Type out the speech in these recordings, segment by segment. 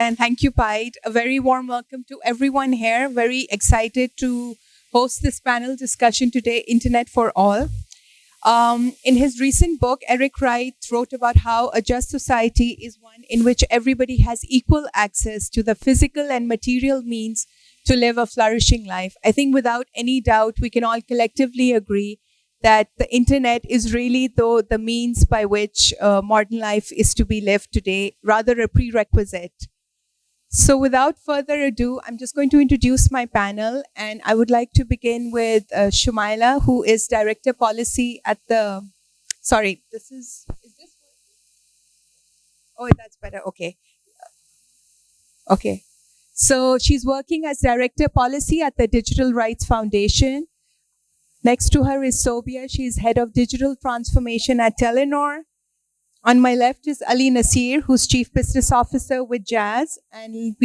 And thank you, Pite. A very warm welcome to everyone here. Very excited to host this panel discussion today, Internet for All. In his recent book, Eric Wright wrote about how a just society is one in which everybody has equal access to the physical and material means to live a flourishing life. I think without any doubt, we can all collectively agree that the internet is really, though, the means by which modern life is to be lived today, rather a prerequisite. So without further ado, I'm just going to introduce my panel, and I would like to begin with Shumaila, who is Director Policy at the, sorry, is this, oh, that's better, okay. Okay. So she's working as Director Policy at the Digital Rights Foundation. Next to her is Sobia. She's Head of Digital Transformation at Telenor. On my left is Ali Nasir, who's Chief Business Officer with Jazz. And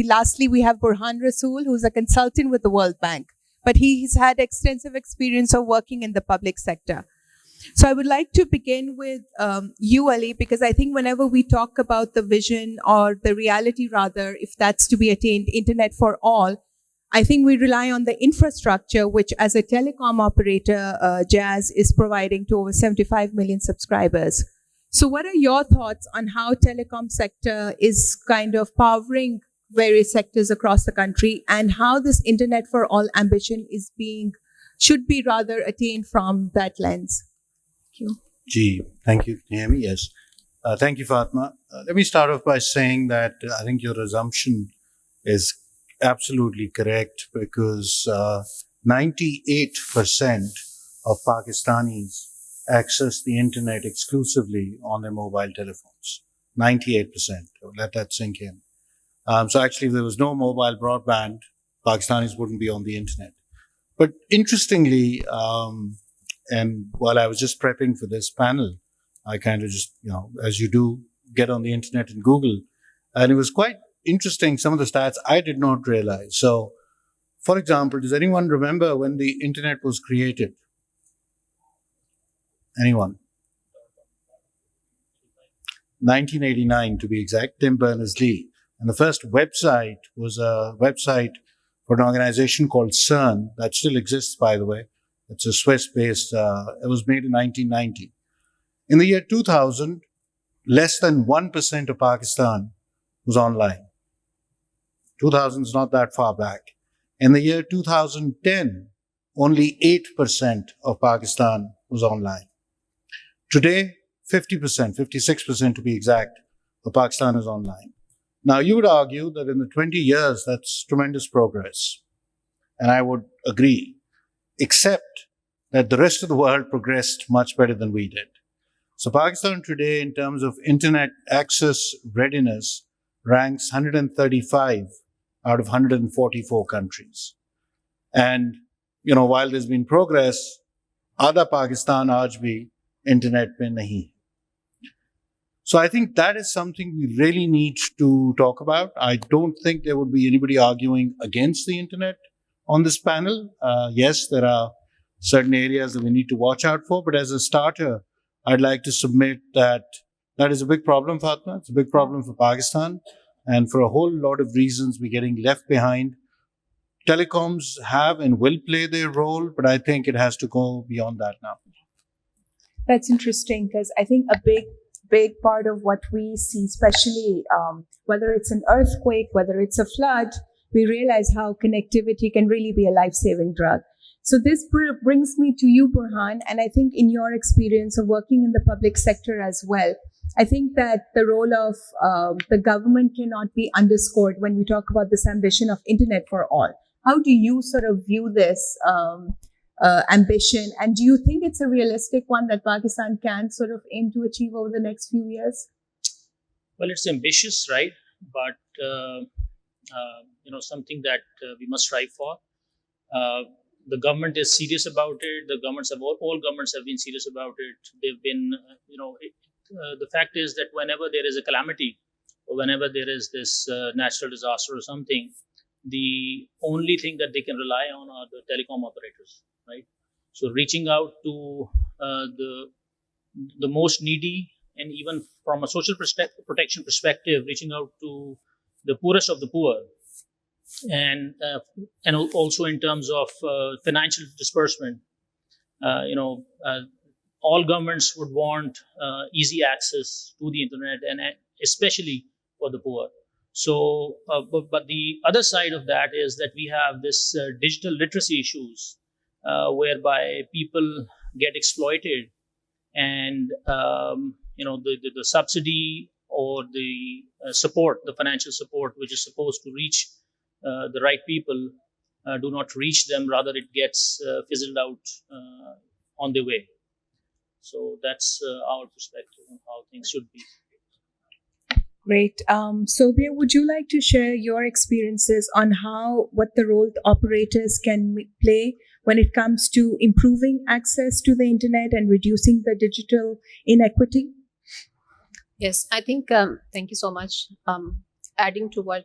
lastly, we have Burhan Rasool, who's a consultant with the World Bank. But he's had extensive experience of working in the public sector. So I would like to begin with you, Ali, because I think whenever we talk about the vision or the reality, rather, if that's to be attained, Internet for all, I think we rely on the infrastructure, which as a telecom operator, Jazz is providing to over 75 million subscribers. So what are your thoughts on how telecom sector is kind of powering various sectors across the country, and how this Internet for all ambition should be rather attained from that lens? Thank you. Gee, thank you. Can you hear me? Yes. Thank you, Fatma. Let me start off by saying that I think your assumption is absolutely correct, because 98% of Pakistanis access the internet exclusively on their mobile telephones. 98%. Let that sink in. So actually, if there was no mobile broadband, Pakistanis wouldn't be on the internet. But interestingly, and while I was just prepping for this panel, I kind of just, as you do, get on the internet and Google. And it was quite interesting, some of the stats I did not realize. So, for example, does anyone remember when the internet was created? Anyone? 1989 to be exact, Tim Berners-Lee. And the first website was a website for an organization called CERN, that still exists, by the way. It's a Swiss-based, it was made in 1990. In the year 2000, less than 1% of Pakistan was online. 2000 is not that far back. In the year 2010, only 8% of Pakistan was online. Today, 50%, 56% to be exact, of Pakistan is online. Now, you would argue that in the 20 years, that's tremendous progress. And I would agree, except that the rest of the world progressed much better than we did. So Pakistan today, in terms of internet access readiness, ranks 135 out of 144 countries. And, while there's been progress, Adha Pakistan aaj bhi internet pe nahi. So I think that is something we really need to talk about. I don't think there would be anybody arguing against the internet on this panel. Yes, there are certain areas that we need to watch out for, but as a starter, I'd like to submit that is a big problem, Fatma. It's a big problem for Pakistan. And for a whole lot of reasons, we're getting left behind. Telecoms have and will play their role, but I think it has to go beyond that now. That's interesting, because I think a big part of what we see, especially whether it's an earthquake, whether it's a flood, we realize how connectivity can really be a life-saving drug. So this brings me to you, Burhan, and I think in your experience of working in the public sector as well, I think that the role of the government cannot be underscored when we talk about this ambition of Internet for all. How do you sort of view this ambition, and do you think it's a realistic one that Pakistan can sort of aim to achieve over the next few years? Well, it's ambitious, right? But something that we must strive for. The government is serious about it. The governments all governments have been serious about it. They've been, the fact is that whenever there is a calamity, or whenever there is this natural disaster or something, the only thing that they can rely on are the telecom operators, right? So reaching out to the most needy and even from a social protection perspective, reaching out to the poorest of the poor, and also in terms of financial disbursement. All governments would want easy access to the internet, and especially for the poor. So, but the other side of that is that we have this digital literacy issues, whereby people get exploited, and the subsidy or the support, the financial support, which is supposed to reach the right people, do not reach them. Rather, it gets fizzled out on the way. So that's our perspective on how things should be. Great. Sobia, would you like to share your experiences on what the role operators can play when it comes to improving access to the internet and reducing the digital inequity? Yes, I think, thank you so much. Adding to what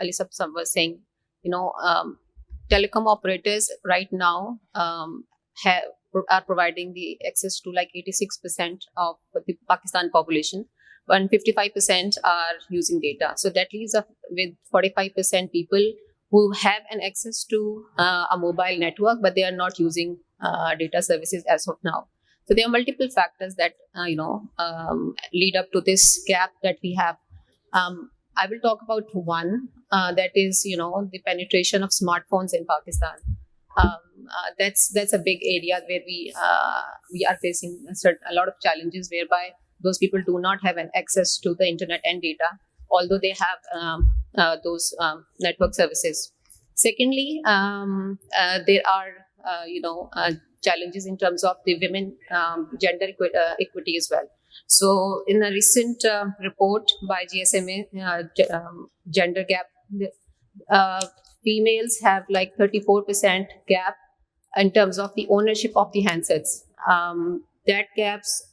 Alisa was saying, telecom operators right now are providing the access to like 86% of the Pakistan population, and 55% are using data. So that leaves us with 45% people who have an access to a mobile network, but they are not using data services as of now. So there are multiple factors that lead up to this gap that we have. I will talk about one that is the penetration of smartphones in Pakistan. That's a big area where we are facing a lot of challenges, whereby those people do not have an access to the internet and data, although they have those network services. Secondly, there are challenges in terms of the women gender equity as well. So in a recent report by GSMA, gender gap, females have like 34% gap in terms of the ownership of the handsets. That gaps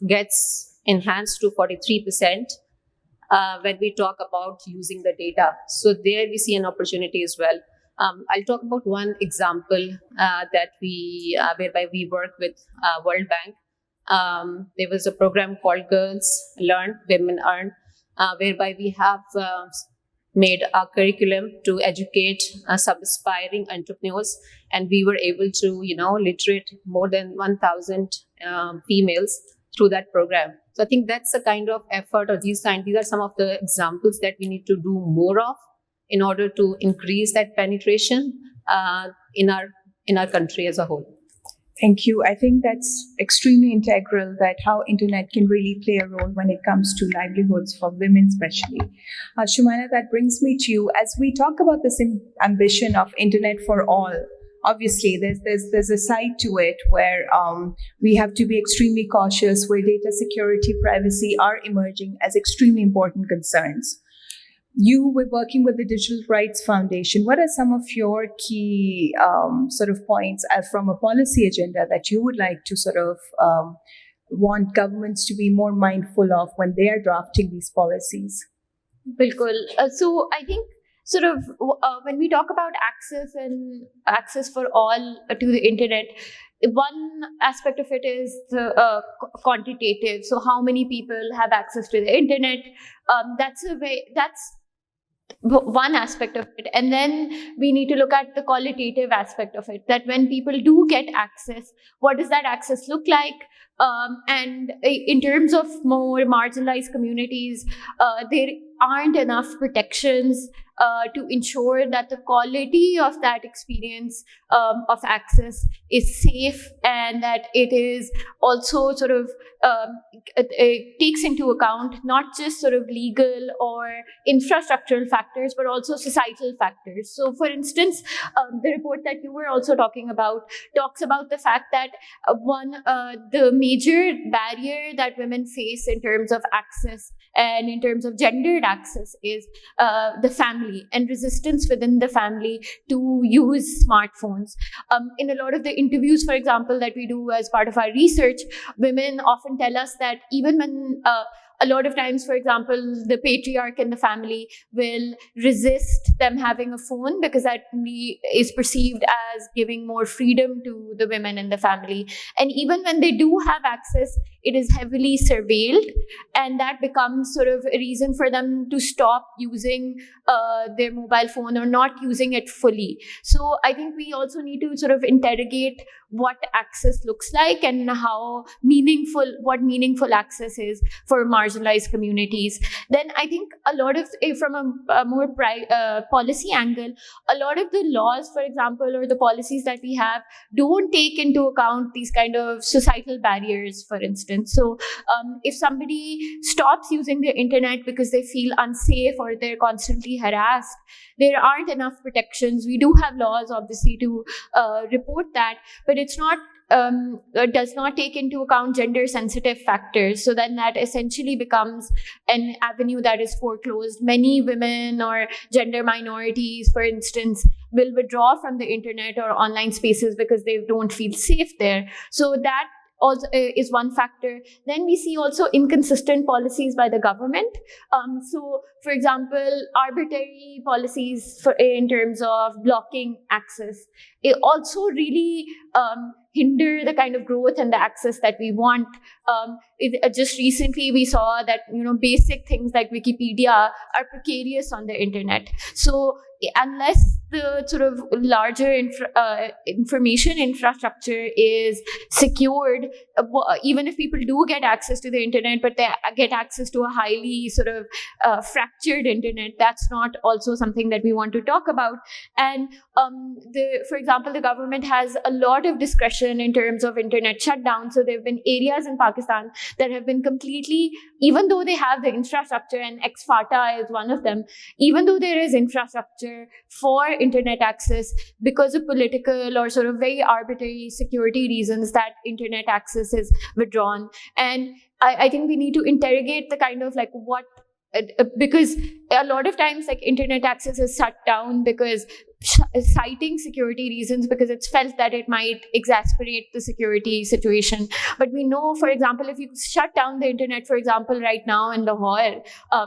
gets enhanced to 43% when we talk about using the data. So there we see an opportunity as well. I'll talk about one example that whereby we work with World Bank. There was a program called Girls Learn, Women Earn, whereby we have made a curriculum to educate sub-aspiring entrepreneurs, and we were able to literate more than 1,000 females through that program. So I think that's the kind of effort, or these are some of the examples that we need to do more of in order to increase that penetration in our country as a whole. Thank you. I think that's extremely integral, that how internet can really play a role when it comes to livelihoods for women especially. Shumana, that brings me to you. As we talk about this ambition of internet for all, obviously there's a side to it where we have to be extremely cautious, where data security, privacy are emerging as extremely important concerns. You were working with the Digital Rights Foundation. What are some of your key sort of points from a policy agenda that you would like to sort of want governments to be more mindful of when they are drafting these policies? Bilkul. So I think sort of when we talk about access and access for all to the internet, one aspect of it is the quantitative. So how many people have access to the internet? That's one aspect of it. And then we need to look at the qualitative aspect of it, that when people do get access, what does that access look like? And in terms of more marginalized communities, there aren't enough protections to ensure that the quality of that experience of access is safe, and that it is also sort of it takes into account not just sort of legal or infrastructural factors, but also societal factors. So for instance, the report that you were also talking about talks about the fact that the major barrier that women face in terms of access and in terms of gendered access is the family and resistance within the family to use smartphones. In a lot of the interviews, for example, that we do as part of our research, women often tell us that even when a lot of times, for example, the patriarch in the family will resist them having a phone because that is perceived as giving more freedom to the women in the family. And even when they do have access, it is heavily surveilled, and that becomes sort of a reason for them to stop using their mobile phone or not using it fully. So I think we also need to sort of interrogate what access looks like and what meaningful access is for marginalized communities. Then I think a lot of, from a more policy angle, a lot of the laws, for example, or the policies that we have don't take into account these kind of societal barriers, for instance. So if somebody stops using the internet because they feel unsafe or they're constantly harassed, there aren't enough protections. We do have laws, obviously, to report that, but it's not does not take into account gender sensitive factors. So then that essentially becomes an avenue that is foreclosed. Many women or gender minorities, for instance, will withdraw from the internet or online spaces because they don't feel safe there. So that also is one factor. Then we see also inconsistent policies by the government. So, for example, arbitrary policies in terms of blocking access, it also really hinder the kind of growth and the access that we want. Just recently, we saw that basic things like Wikipedia are precarious on the internet. So unless the sort of larger information infrastructure is secured, even if people do get access to the internet, but they get access to a highly sort of fractured internet, that's not also something that we want to talk about. And for example, the government has a lot of discretion in terms of internet shutdown. So there have been areas in Pakistan that have been completely, even though they have the infrastructure, and ex-FATA is one of them, even though there is infrastructure for internet access, because of political or sort of very arbitrary security reasons, that internet access is withdrawn. And I think we need to interrogate the kind of because a lot of times internet access is shut down because citing security reasons, because it's felt that it might exacerbate the security situation. But we know, for example, if you shut down the internet, for example, right now in Lahore,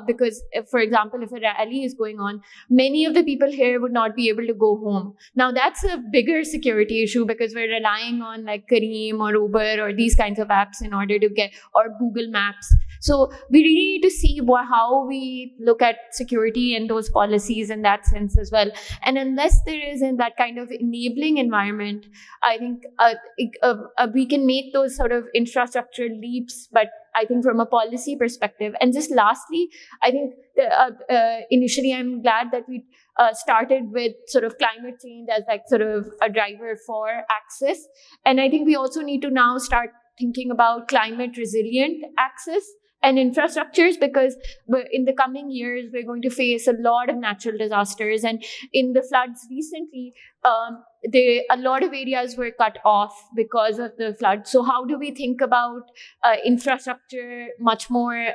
because, for example, if a rally is going on, many of the people here would not be able to go home. Now, that's a bigger security issue because we're relying on Careem or Uber or these kinds of apps in order to or Google Maps. So we really need to see how we look at security and those policies in that sense as well. And unless there is in that kind of enabling environment, I think we can make those sort of infrastructure leaps, but I think from a policy perspective. And just lastly, I think initially I'm glad that we started with sort of climate change as sort of a driver for access. And I think we also need to now start thinking about climate resilient access and infrastructures, because in the coming years, we're going to face a lot of natural disasters. And in the floods recently, a lot of areas were cut off because of the flood. So how do we think about infrastructure much more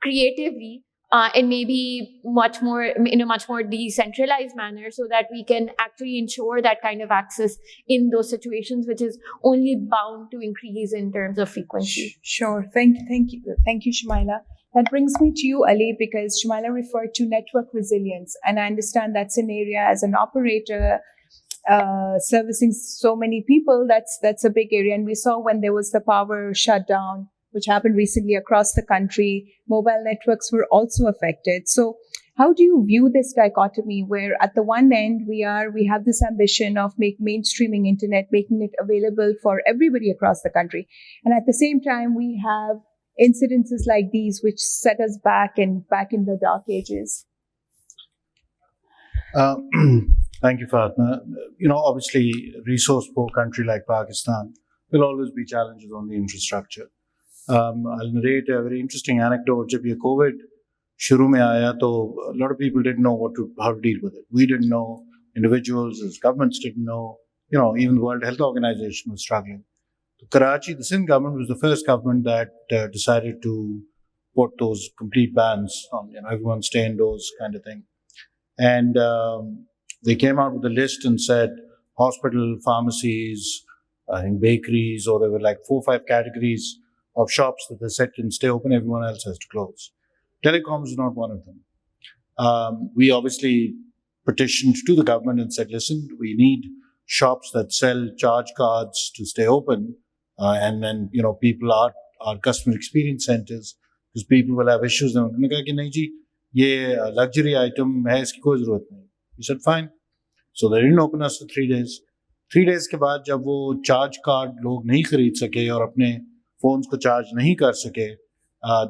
creatively? And maybe in a much more decentralized manner, so that we can actually ensure that kind of access in those situations, which is only bound to increase in terms of frequency. Sure. Thank you, Shumaila. That brings me to you, Ali, because Shumaila referred to network resilience, and I understand that's an area as an operator servicing so many people. That's a big area, and we saw when there was the power shutdown, which happened recently across the country, mobile networks were also affected. So how do you view this dichotomy where at the one end we have this ambition of mainstreaming internet, making it available for everybody across the country, and at the same time we have incidences like these which set us back in the dark ages? Thank you, Fatma. Obviously, resource-poor country like Pakistan will always be challenges on the infrastructure. I'll narrate a very interesting anecdote. Jab ye COVID shuru mein aaya, to a lot of people didn't know how to deal with it. We didn't know. Individuals, as governments didn't know. Even the World Health Organization was struggling. So Karachi, the Sindh government was the first government that decided to put those complete bans on, everyone stay indoors kind of thing. And they came out with a list and said hospital, pharmacies, I think bakeries, or there were 4 or 5 categories of shops that they said can stay open, everyone else has to close. Telecom is not one of them. We obviously petitioned to the government and said, listen, we need shops that sell charge cards to stay open, and then people are our customer experience centers because people will have issues. उन्होंने कहा कि नहीं जी ये luxury item है इसकी कोई ज़रूरत नहीं. We said fine. So they didn't open us for 3 days. 3 days के बाद जब वो चार्ज कार्ड लोग नहीं खरीद सके और अपने phones को चार्ज नहीं कर सके,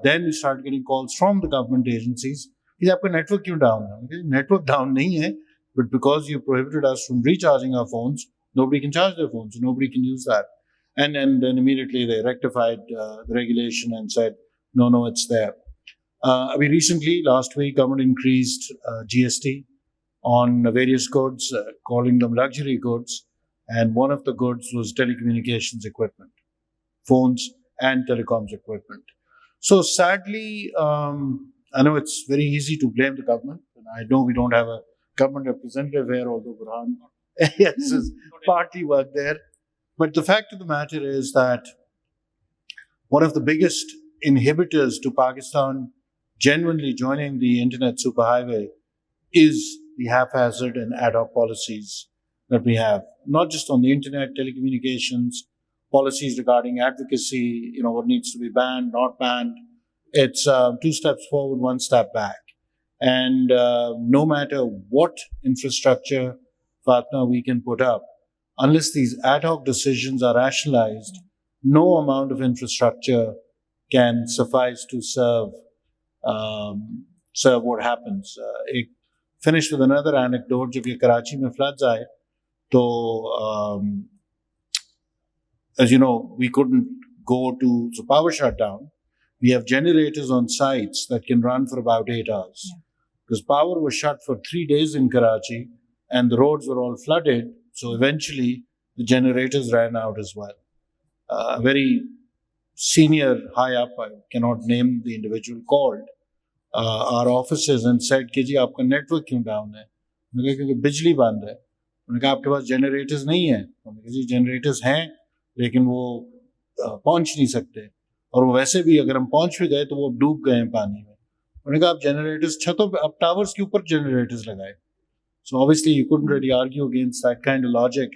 then we started getting calls from the government agencies कि आपका नेटवर्क क्यों डाउन है? नेटवर्क डाउन नहीं है, but because you prohibited us from recharging our phones, nobody can charge their phones, nobody can use that. And then immediately they rectified the regulation and said, no, it's there. We recently, last week, government increased GST on various goods, calling them luxury goods. And one of the goods was telecommunications equipment, phones and telecoms equipment. So sadly, I know it's very easy to blame the government. And I know we don't have a government representative here, although Burhan has partly worked there. But the fact of the matter is that one of the biggest inhibitors to Pakistan genuinely joining the internet superhighway is the haphazard and ad hoc policies that we have, not just on the internet, telecommunications, policies regarding advocacy, what needs to be banned, not banned. It's 2 steps forward, 1 step back. And no matter what infrastructure, Fatma, we can put up, unless these ad hoc decisions are rationalized, no amount of infrastructure can suffice to serve what happens. Finish with another anecdote. जब ये कराची में floods आए, तो as you know, we couldn't go to the power shutdown. We have generators on sites that can run for about 8 hours. Yeah. Because power was shut for 3 days in Karachi and the roads were all flooded. So eventually the generators ran out as well. A very senior high up, I cannot name the individual, called our offices and said, कि जी आपका network क्यों down है? मैंने कहा क्योंकि बिजली बंद है. उन्होंने कहा आपके पास generators नहीं है. मैंने कहा जी generators हैं, लेकिन वो पहुंच नहीं सकते. और वो वैसे भी अगर हम पहुंच भी गए तो वो डूब गए हैं पानी में. उन्होंने कहा आप generators छतों पे, अब towers के ऊपर generators लगाए. So obviously you couldn't really argue against that kind of logic.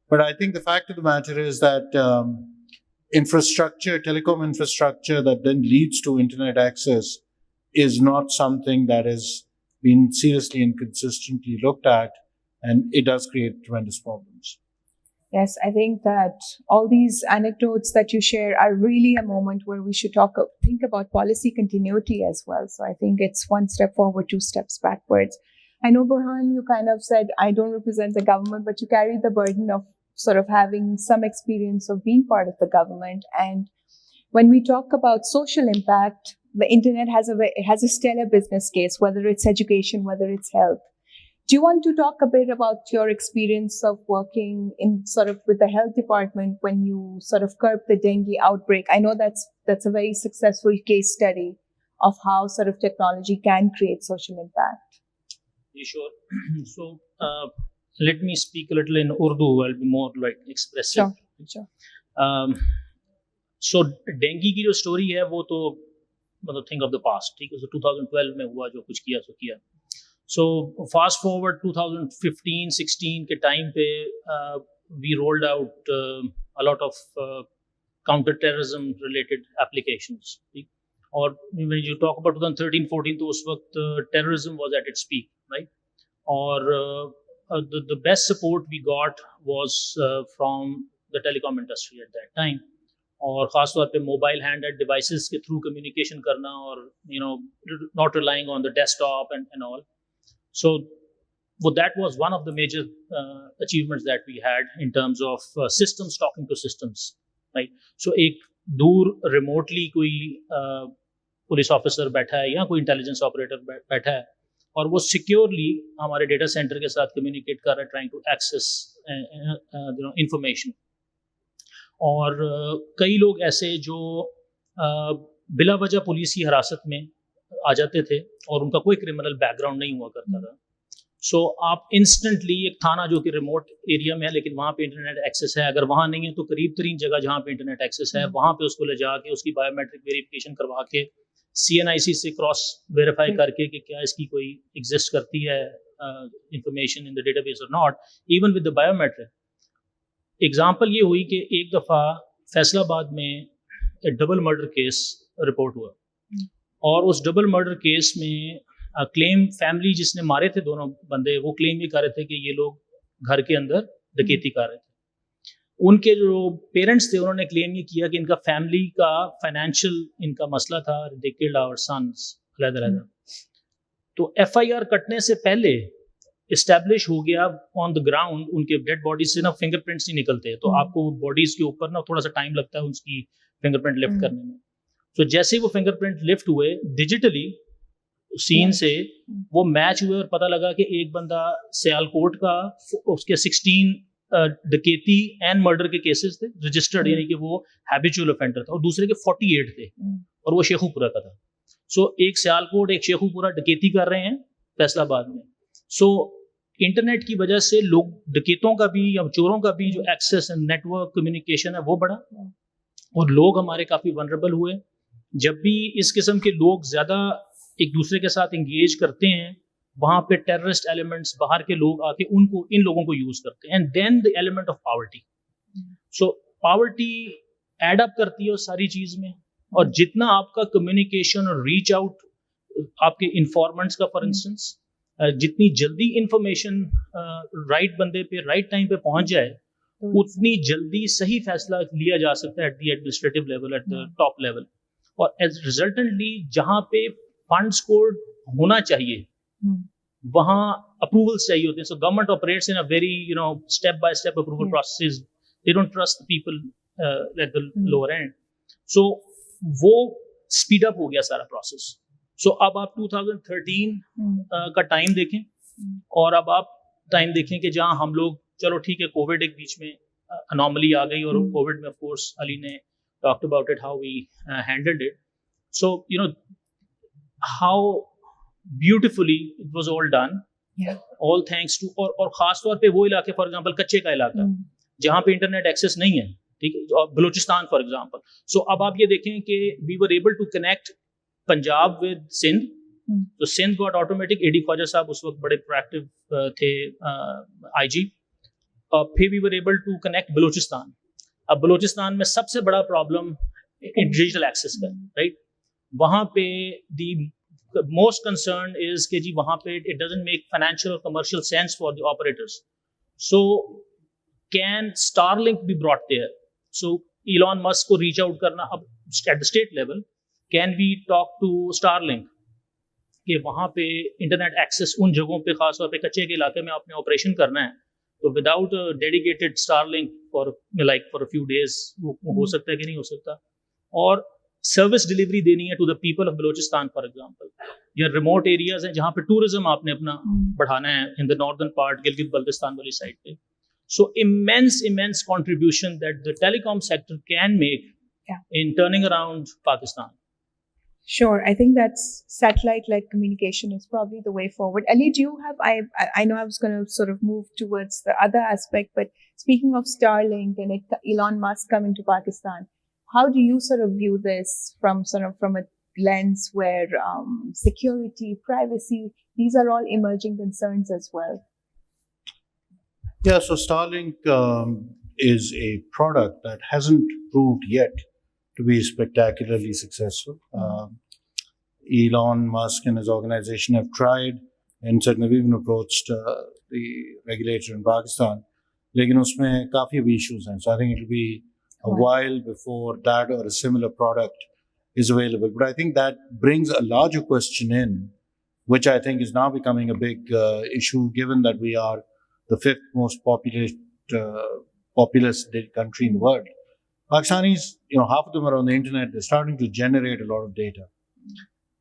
But I think the fact of the matter is that infrastructure, telecom infrastructure that then leads to internet access is not something that has been seriously and consistently looked at, and it does create tremendous problems. Yes, I think that all these anecdotes that you share are really a moment where we should think about policy continuity as well. So I think it's 1 step forward, 2 steps backwards. I know, Burhan, you kind of said, I don't represent the government, but you carry the burden of sort of having some experience of being part of the government. And when we talk about social impact, the internet has a stellar business case, whether it's education, whether it's health. Do you want to talk a bit about your experience of working in sort of with the health department when you sort of curbed the dengue outbreak? I know that's a very successful case study of how sort of technology can create social impact. Yeah, sure. So let me speak a little in Urdu. I'll be more like expressive. Sure. So dengue की जो story है वो तो मतलब think of the past. ठीक है. So 2012 में हुआ जो कुछ किया सो किया. So fast forward 2015-16 के time पे we rolled out a lot of counter-terrorism related applications. ठीक? और when you talk about 2013-14 तो उस वक्त terrorism was at its peak, right? और the best support we got was from the telecom industry at that time. और ख़ास तौर पे मोबाइल हैंडहेल्ड डिवाइसेस के थ्रू कम्युनिकेशन करना और not relying on the desktop and all. So that was one of the major achievements that we had in terms of systems talking to systems, right? So एक दूर remotely कोई police officer बैठा है या कोई intelligence operator बैठा है और वो सिक्योरली हमारे डेटा सेंटर के साथ कम्युनिकेट कर रहा है, ट्राइंग टू एक्सेस इंफॉर्मेशन. और कई लोग ऐसे जो बिला वजह पुलिस की हिरासत में आ जाते थे और उनका कोई क्रिमिनल बैकग्राउंड नहीं हुआ करता था. सो आप इंस्टेंटली एक थाना जो कि रिमोट एरिया में है लेकिन वहाँ पे इंटरनेट एक्सेस है, अगर वहाँ नहीं है तो करीब तरीन जगह जहाँ पे इंटरनेट एक्सेस है वहाँ पे उसको ले जाके उसकी बायोमेट्रिक वेरिफिकेशन करवा के CNIC से क्रॉस वेरीफाई करके कि क्या इसकी कोई एग्जिस्ट करती है इंफॉर्मेशन इन द डेटाबेस और not, even with the biometric. Example ये हुई कि एक दफ़ा फैसलाबाद में डबल मर्डर केस रिपोर्ट हुआ, और उस डबल मर्डर केस में क्लेम फैमिली जिसने मारे थे दोनों बंदे, वो क्लेम ये कर रहे थे कि ये लोग घर के अंदर डकैती कर रहे थे. उनके जो पेरेंट्स थे उन्होंने क्लेम ये किया कि इनका फैमिली का फाइनेंशियल इनका मसला था, दे किल्ड आवर सन्स अलग-अलग. तो एफआईआर कटने से पहले इस्टेब्लिश हो गया ऑन द ग्राउंड, उनके डेड बॉडी से ना फिंगरप्रिंट्स नहीं निकलते, तो आपको बॉडीज के ऊपर ना थोड़ा सा टाइम लगता है उसकी फिंगरप्रिंट लिफ्ट करने में. तो जैसे ही वो फिंगरप्रिंट लिफ्ट हुए डिजिटली सीन से वो मैच हुए और पता लगा कि एक बंदा सियालकोट का, उसके 16 डकैती एंड मर्डर के केसेस थे रजिस्टर्ड, यानी कि वो हैबिचुअल ऑफेंडर था, और दूसरे के 48 थे और वो शेखुपुरा का था. सो एक सियालकोट एक शेखुपुरा डकैती कर रहे हैं फैसलाबाद में. सो इंटरनेट की वजह से लोग डकैतों का भी या चोरों का भी जो एक्सेस नेटवर्क कम्युनिकेशन है वो बढ़ा, और लोग हमारे काफ़ी वनरेबल हुए. जब भी इस किस्म के लोग ज़्यादा एक दूसरे के साथ इंगेज करते हैं, वहाँ पे टेररिस्ट एलिमेंट्स बाहर के लोग आके उनको इन लोगों को यूज़ करते हैं. And then the element of poverty. So poverty add up करती है उस सारी चीज़ में, और जितना आपका कम्युनिकेशन और रीच आउट आपके इन्फॉर्मेंट्स का फॉर इंस्टेंस, जितनी जल्दी इंफॉर्मेशन राइट बंदे पे राइट टाइम पे पहुंच जाए, उतनी जल्दी सही फैसला लिया जा सकता है at the administrative level, at the top level. और एज रिजल्टेंटली जहां पे फंड्स को होना चाहिए वहां अप्रूवल्स चाहिए होते हैं. So government operates in a very step by step approval process. They don't trust the people at the lower end. So वो स्पीड अप हो गया सारा प्रोसेस. सो अब आप 2013 का टाइम देखें, और अब आप टाइम देखें कि जहां हम लोग, चलो ठीक है कोविड एक बीच में अनॉमली आ गई, और कोविड में ऑफ कोर्स अली ने talked about it how we handled it. So how beautifully it was all done, all thanks to, और खास तौर पे वो इलाके, फॉर एग्जांपल कच्चे का इलाका जहाँ पे इंटरनेट एक्सेस नहीं है, ठीक है, और बलूचिस्तान फॉर एग्जांपल. सो अब आप ये देखें कि we were able to connect Punjab with Sindh. तो Sindh got automatic, AD Khwaja sahab उस वक्त बड़े प्रोएक्टिव थे आईजी. फिर we were able to connect Balochistan. अब बलूचिस्तान में सबसे बड़ा प्रॉब्लम डिजिटल एक्सेस का, राइट. वहाँ पे दी मोस्ट कंसर्न इज कि जी वहाँ पे इट डजंट मेक फाइनेंशियल और commercial sense for the operators. So can Starlink be brought there. So Elon Musk को रीच आउट करना अब at the state level, can we talk to Starlink कि वहाँ पे इंटरनेट एक्सेस उन जगहों पे, खासतौर पे कच्चे के इलाके में आपने ऑपरेशन करना है, तो without dedicated Starlink for a few days हो सकता है कि नहीं हो सकता. और सर्विस डिलीवरी देनी है to the people of Balochistan for example, या रिमोट एरियाज हैं जहाँ पे टूरिज्म आपने अपना बढ़ाना है in the northern part, Gilgit Baltistan वाली साइड पे. सो immense contribution that the telecom sector can make in turning around Pakistan. Sure, I think that's satellite-like communication is probably the way forward. Ali, do you have? I know I was going to sort of move towards the other aspect, but speaking of Starlink and Elon Musk coming to Pakistan, how do you sort of view this from a lens where security, privacy, these are all emerging concerns as well? Yeah, so Starlink is a product that hasn't proved yet to be spectacularly successful. Elon Musk and his organization have tried, and certainly we've even approached the regulator in Pakistan. Lekin usme kafi issues hain, so I think it will be a while before that or a similar product is available. But I think that brings a larger question in, which I think is now becoming a big issue, given that we are the fifth most populous country in the world. Pakistanis, half of them are on the internet. They're starting to generate a lot of data.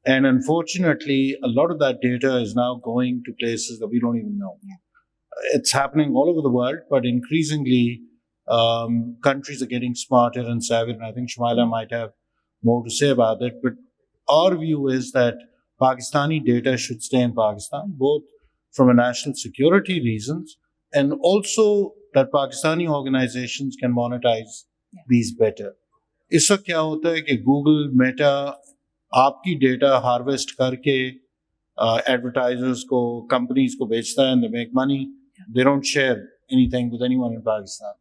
And unfortunately, a lot of that data is now going to places that we don't even know. It's happening all over the world, but increasingly, countries are getting smarter and savvier, and I think Shmaila might have more to say about it. But our view is that Pakistani data should stay in Pakistan, both from a national security reasons, and also that Pakistani organizations can monetize these better. اس وقت کیا ہوتا ہے کہ Google meta آپ کی data harvest کر کے advertisers کو کمپنیز کو بیچتا ہے and they make money. They don't share anything with anyone in Pakistan.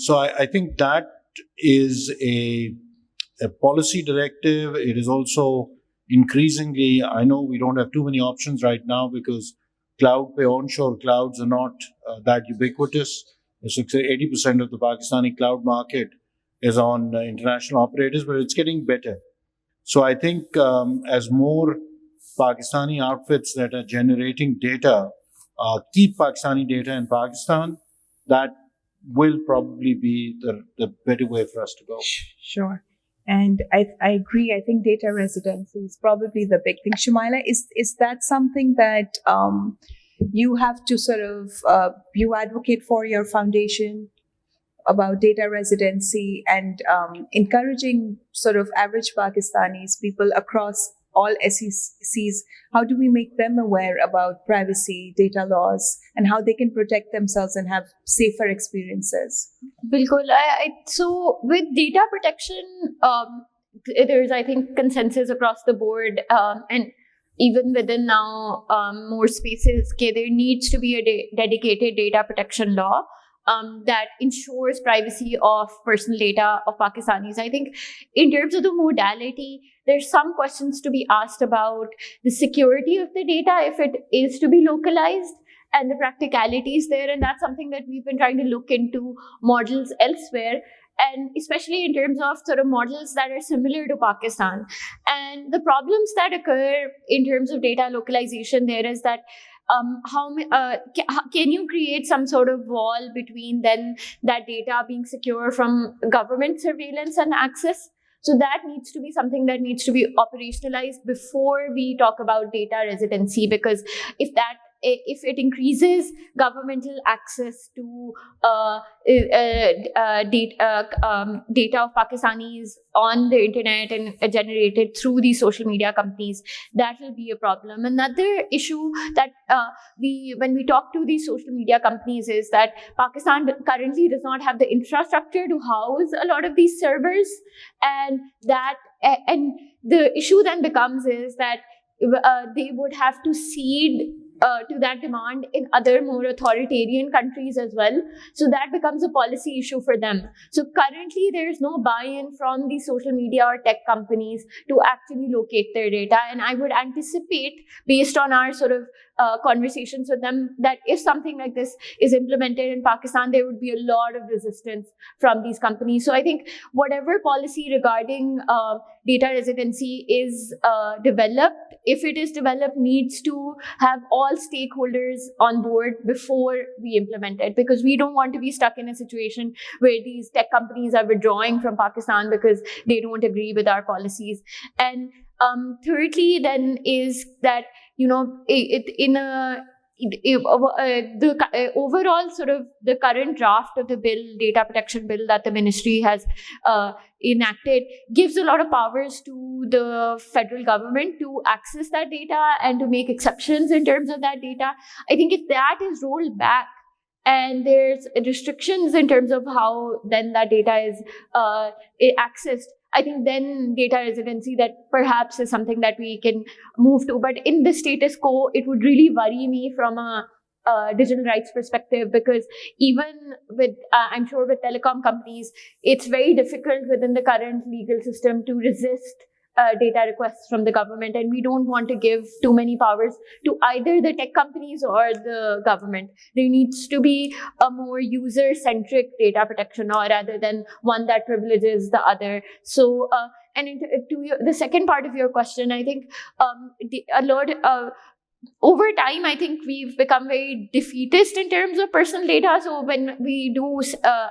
So I think that is a policy directive. It is also increasingly, I know we don't have too many options right now because onshore clouds are not that ubiquitous. 80% of the Pakistani cloud market is on international operators, but it's getting better. So I think as more Pakistani outfits that are generating data keep Pakistani data in Pakistan, that will probably be the better way for us to go. Sure. And I agree. I think data residency is probably the big thing. Shumaila, is that something that you have to sort of, you advocate for your foundation about data residency and encouraging sort of average Pakistanis, people across all SECs, how do we make them aware about privacy, data laws, and how they can protect themselves and have safer experiences? Bilkul. So with data protection, there's, I think, consensus across the board, and even within now more spaces, there needs to be a dedicated data protection law that ensures privacy of personal data of Pakistanis. I think in terms of the modality, there's some questions to be asked about the security of the data if it is to be localized and the practicalities there. And that's something that we've been trying to look into models elsewhere, and especially in terms of sort of models that are similar to Pakistan. And the problems that occur in terms of data localization there is that can you create some sort of wall between then that data being secure from government surveillance and access? So that needs to be something that needs to be operationalized before we talk about data residency, because if it increases governmental access to data of Pakistanis on the internet and generated through these social media companies, that will be a problem. Another issue that when we talk to these social media companies is that Pakistan currently does not have the infrastructure to house a lot of these servers, and the issue then becomes is that they would have to cede to that demand in other more authoritarian countries as well. So that becomes a policy issue for them. So currently there is no buy-in from the social media or tech companies to actually locate their data. And I would anticipate, based on our sort of conversations with them, that if something like this is implemented in Pakistan, there would be a lot of resistance from these companies. So I think whatever policy regarding data residency is developed, if it is developed, needs to have all stakeholders on board before we implement it, because we don't want to be stuck in a situation where these tech companies are withdrawing from Pakistan because they don't agree with our policies. And thirdly, then is that, you know, the overall sort of the current draft of the bill, data protection bill that the ministry has enacted, gives a lot of powers to the federal government to access that data and to make exceptions in terms of that data. I think if that is rolled back and there's restrictions in terms of how then that data is accessed, I think then data residency, that perhaps is something that we can move to. But in the status quo, it would really worry me from a digital rights perspective, because even with, I'm sure with telecom companies, it's very difficult within the current legal system to resist data requests from the government, and we don't want to give too many powers to either the tech companies or the government. There needs to be a more user-centric data protection law rather than one that privileges the other. So, the second part of your question, I think over time, I think we've become very defeatist in terms of personal data. So when we do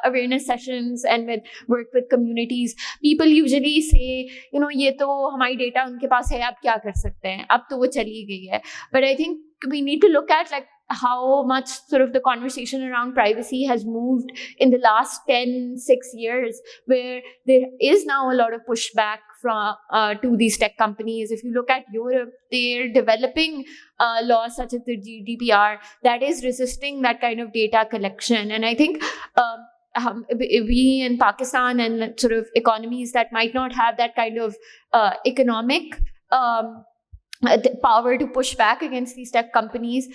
awareness sessions and work with communities, people usually say, you know, ये तो हमारी data उनके पास है, अब क्या कर सकते हैं? अब तो वो चली गई है. But I think we need to look at like how much sort of the conversation around privacy has moved in the last 6 years, where there is now a lot of pushback from to these tech companies. If you look at Europe, they're developing laws such as the GDPR that is resisting that kind of data collection. And I think we in Pakistan and sort of economies that might not have that kind of economic the power to push back against these tech companies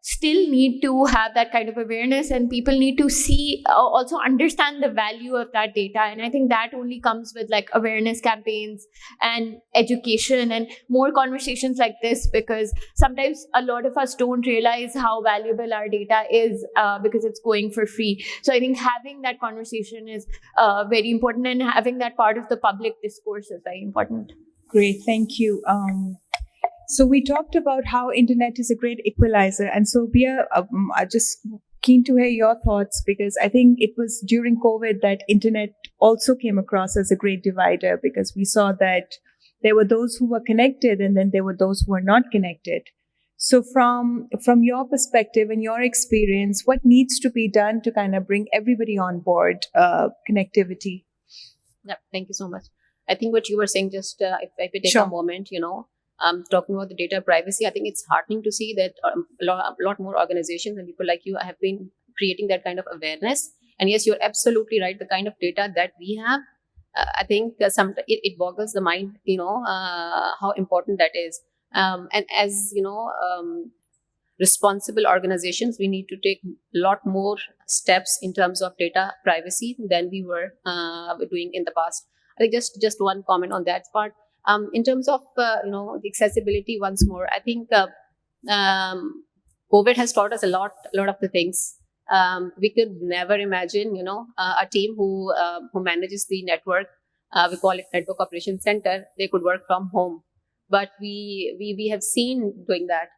still need to have that kind of awareness, and people need to see also understand the value of that data. And I think that only comes with like awareness campaigns and education and more conversations like this, because sometimes a lot of us don't realize how valuable our data is because it's going for free. So I think having that conversation is very important, and having that part of the public discourse is very important. Great, thank you. So we talked about how internet is a great equalizer, and Sophia, I'm just keen to hear your thoughts, because I think it was during COVID that internet also came across as a great divider, because we saw that there were those who were connected and then there were those who were not connected. So from your perspective and your experience, what needs to be done to kind of bring everybody on board connectivity? Yeah, thank you so much. I think what you were saying, just if I could take Sure. a moment, talking about the data privacy, I think it's heartening to see that a lot more organizations and people like you have been creating that kind of awareness. And yes, you're absolutely right. The kind of data that we have, I think it boggles the mind, how important that is. And as responsible organizations, we need to take a lot more steps in terms of data privacy than we were doing in the past. I think just one comment on that part. In terms of the accessibility, once more, I think COVID has taught us a lot of the things. We could never imagine, a team who manages the network. We call it Network Operations Center. They could work from home, but we have seen doing that.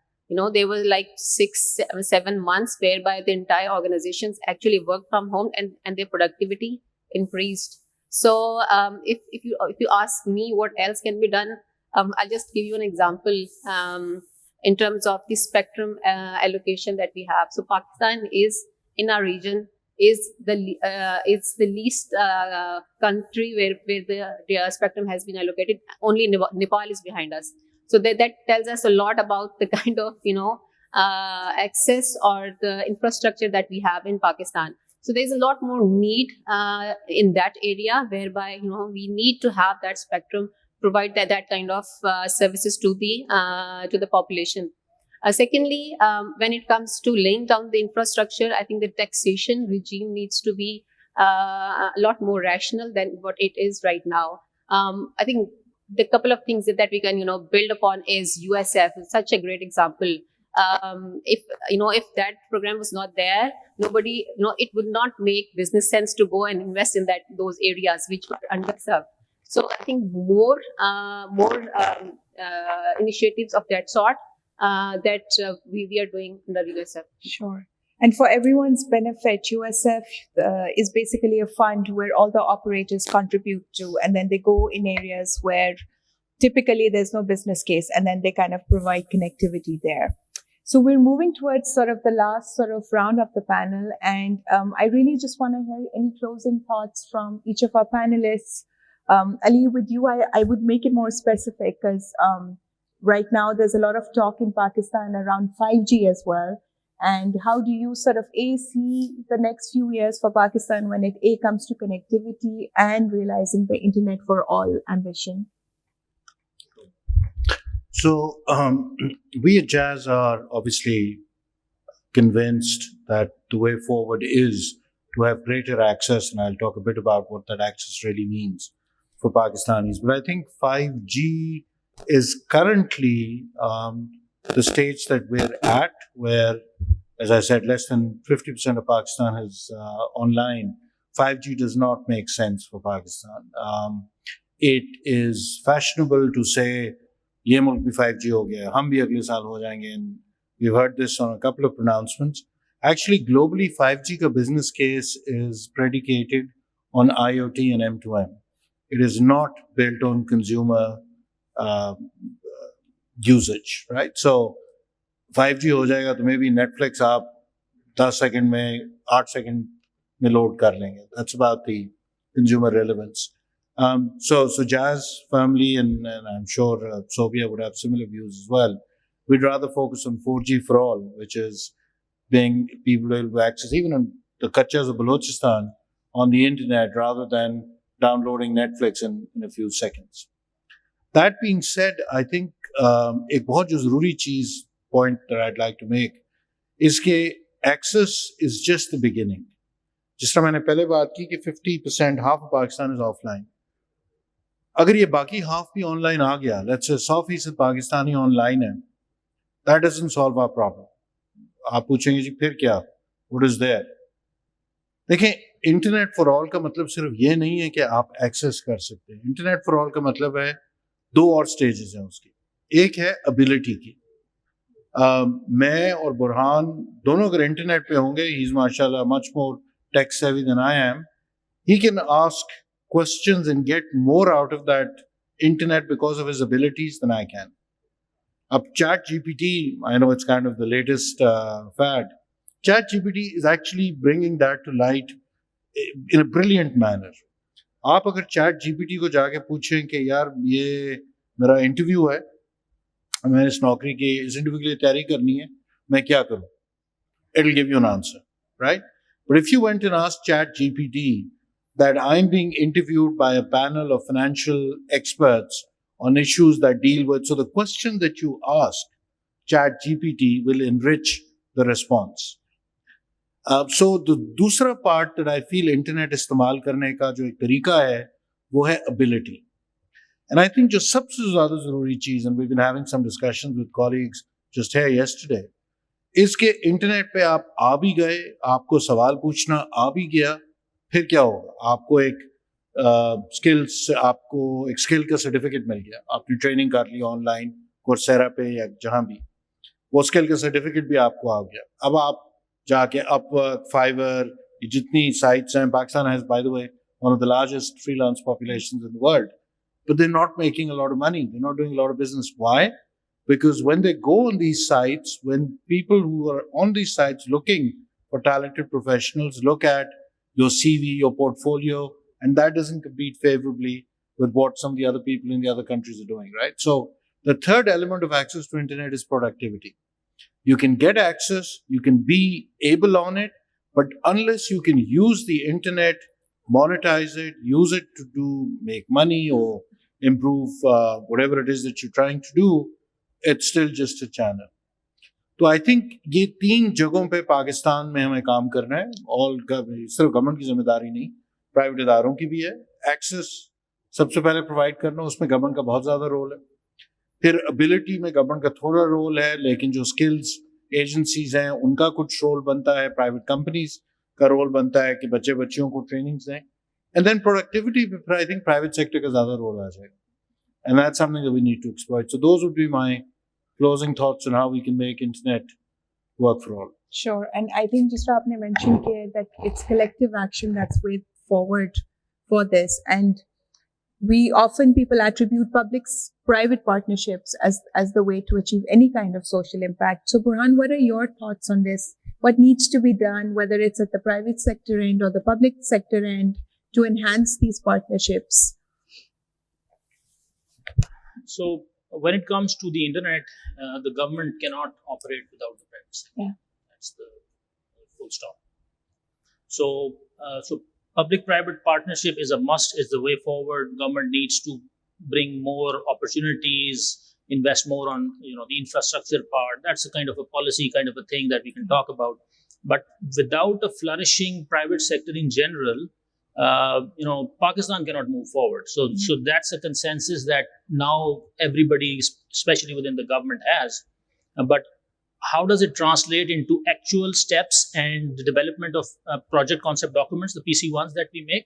There were like 6-7 months whereby the entire organizations actually worked from home, and their productivity increased. So if you ask me what else can be done, I'll just give you an example in terms of the spectrum allocation that we have. So Pakistan is in our region it's the least country where the spectrum has been allocated. Only Nepal is behind us. So that tells us a lot about the kind of access or the infrastructure that we have in Pakistan. So there's a lot more need in that area, whereby we need to have that spectrum, provide that kind of services to the population. Secondly, when it comes to laying down the infrastructure, I think the taxation regime needs to be a lot more rational than what it is right now. I think the couple of things that we can build upon is USF, such a great example. If that program was not there, nobody, it would not make business sense to go and invest in those areas which were underserved. So I think more initiatives of that sort that we are doing under USF. Sure. And for everyone's benefit, USF is basically a fund where all the operators contribute to, and then they go in areas where typically there's no business case, and then they kind of provide connectivity there. So we're moving towards sort of the last sort of round of the panel. And I really just want to hear any closing thoughts from each of our panelists. Ali, with you, I would make it more specific, because right now there's a lot of talk in Pakistan around 5G as well. And how do you sort of see the next few years for Pakistan when it comes to connectivity and realizing the internet for all ambition? So we at Jazz are obviously convinced that the way forward is to have greater access, and I'll talk a bit about what that access really means for Pakistanis. But I think 5G is currently the stage that we're at, where, as I said, less than 50% of Pakistan is online. 5G does not make sense for Pakistan. It is fashionable to say, ये मुल्क भी 5G हो गया, हम भी अगले साल हो जाएंगे. And we've heard this on a couple of pronouncements. Actually, globally, 5G ka business case is predicated on IoT and M2M. It is not built on consumer usage, right? So 5G हो जाएगा तो maybe Netflix आप 10 second में 8 second में load कर लेंगे. That's about the consumer relevance. So Jazz firmly, and I'm sure Sophia would have similar views as well. We'd rather focus on 4G for all, which is being people able to access even in the Kachas of Balochistan on the internet rather than downloading Netflix in a few seconds. That being said, I think ایک بہت جو ضروری چیز point that I'd like to make is کہ access is just the beginning. جس طرح میں نے پہلے بات کی کہ 50% half of Pakistan is offline. اگر یہ باقی ہاف بھی آن لائن آ گیا, let's say 100% Pakistani on line ہے, that doesn't solve our problem. آپ پوچھیں گے جی پھر کیا, what is there؟ دیکھیں, انٹرنیٹ فار آل کا مطلب صرف یہ نہیں ہے کہ آپ ایکسیس کر سکتے ہیں. انٹرنیٹ فار آل کا مطلب ہے دو اور سٹیجز ہیں اس کی. ایک ہے ابیلٹی کی. میں اور برہان دونوں اگر انٹرنیٹ پہ ہوں گے, ہی از ماشاء اللہ much more tech savvy than I am, he can ask questions and get more out of that internet because of his abilities than I can. Up chat GPT, I know it's kind of the latest fad. Chat GPT is actually bringing that to light in a brilliant manner. آپ اگر chat G P T کو جا کے پوچھیں کہ یار یہ میرا انٹرویو ہے, میں اس نوکری کی اس انٹرویو کے لیے تیاری کرنی ہے, میں کیا کروں, it will give you an answer, right? But if you went and asked chat GPT that I'm being interviewed by a panel of financial experts on issues that deal with, so the question that you ask chat GPT will enrich the response. So the دوسرا part that I feel internet استعمال کرنے کا جو ایک طریقہ ہے وہ ہے ability. And I think جو سب سے زیادہ ضروری چیز, and we've been having some discussions with colleagues just here yesterday, اس کے انٹرنیٹ پہ آپ آ بھی گئے, آپ کو سوال پوچھنا آ بھی گیا, پھر کیا ہوگا؟ آپ کو ایک اسکل کا سرٹیفکیٹ مل گیا, آپ نے ٹریننگ کر لی آن لائن کورسیرا پہ یا جہاں بھی, وہ اسکل کا سرٹیفکیٹ بھی آپ کو آ گیا. اب آپ جا کے اپ ورک, فائیور, جتنی سائٹس ہیں, Pakistan has by the way one of the largest freelance populations in the world, but they are not making a lot of money, they are not doing a lot of business. Why? Because when they go on these sites, when people who are on these sites looking for talented professionals look at your CV, your portfolio, and that doesn't compete favorably with what some of the other people in the other countries are doing, right? So the third element of access to internet is productivity. You can get access, you can be able on it, but unless you can use the internet, monetize it, use it to make money or improve whatever it is that you're trying to do, it's still just a channel. تو I think یہ تین جگہوں پہ پاکستان میں ہمیں کام کرنا ہے. اور صرف گورنمنٹ کی ذمہ داری نہیں, پرائیویٹ اداروں کی بھی ہے. ایکسیس سب سے پہلے پرووائڈ کرنا, اس میں گورنمنٹ کا بہت زیادہ رول ہے. پھر ابیلٹی میں گورنمنٹ کا تھوڑا رول ہے, لیکن جو اسکلز ایجنسیز ہیں ان کا کچھ رول بنتا ہے, پرائیویٹ کمپنیز کا رول بنتا ہے کہ بچیوں کو ٹریننگز دیں. اینڈ دین پروڈکٹیوٹی پہ آئی تھنک پرائیویٹ سیکٹر کا زیادہ رول آ جائے گا. And that's something that we need to exploit. So those would be my closing thoughts on how we can make internet work for all. Sure. And I think just aapne mentioned that it's collective action that's way forward for this. And people attribute public-private partnerships as the way to achieve any kind of social impact. So Burhan, what are your thoughts on this? What needs to be done, whether it's at the private sector end or the public sector end, to enhance these partnerships? So when it comes to the internet, the government cannot operate without the private sector. Yeah. That's the full stop. So public-private partnership is a must, is the way forward. Government needs to bring more opportunities, invest more on the infrastructure part. That's a kind of a policy, kind of a thing that we can talk about. But without a flourishing private sector in general, Pakistan cannot move forward. So that's a consensus that now everybody, especially within the government, has. But how does it translate into actual steps and the development of project concept documents, the PC1s that we make?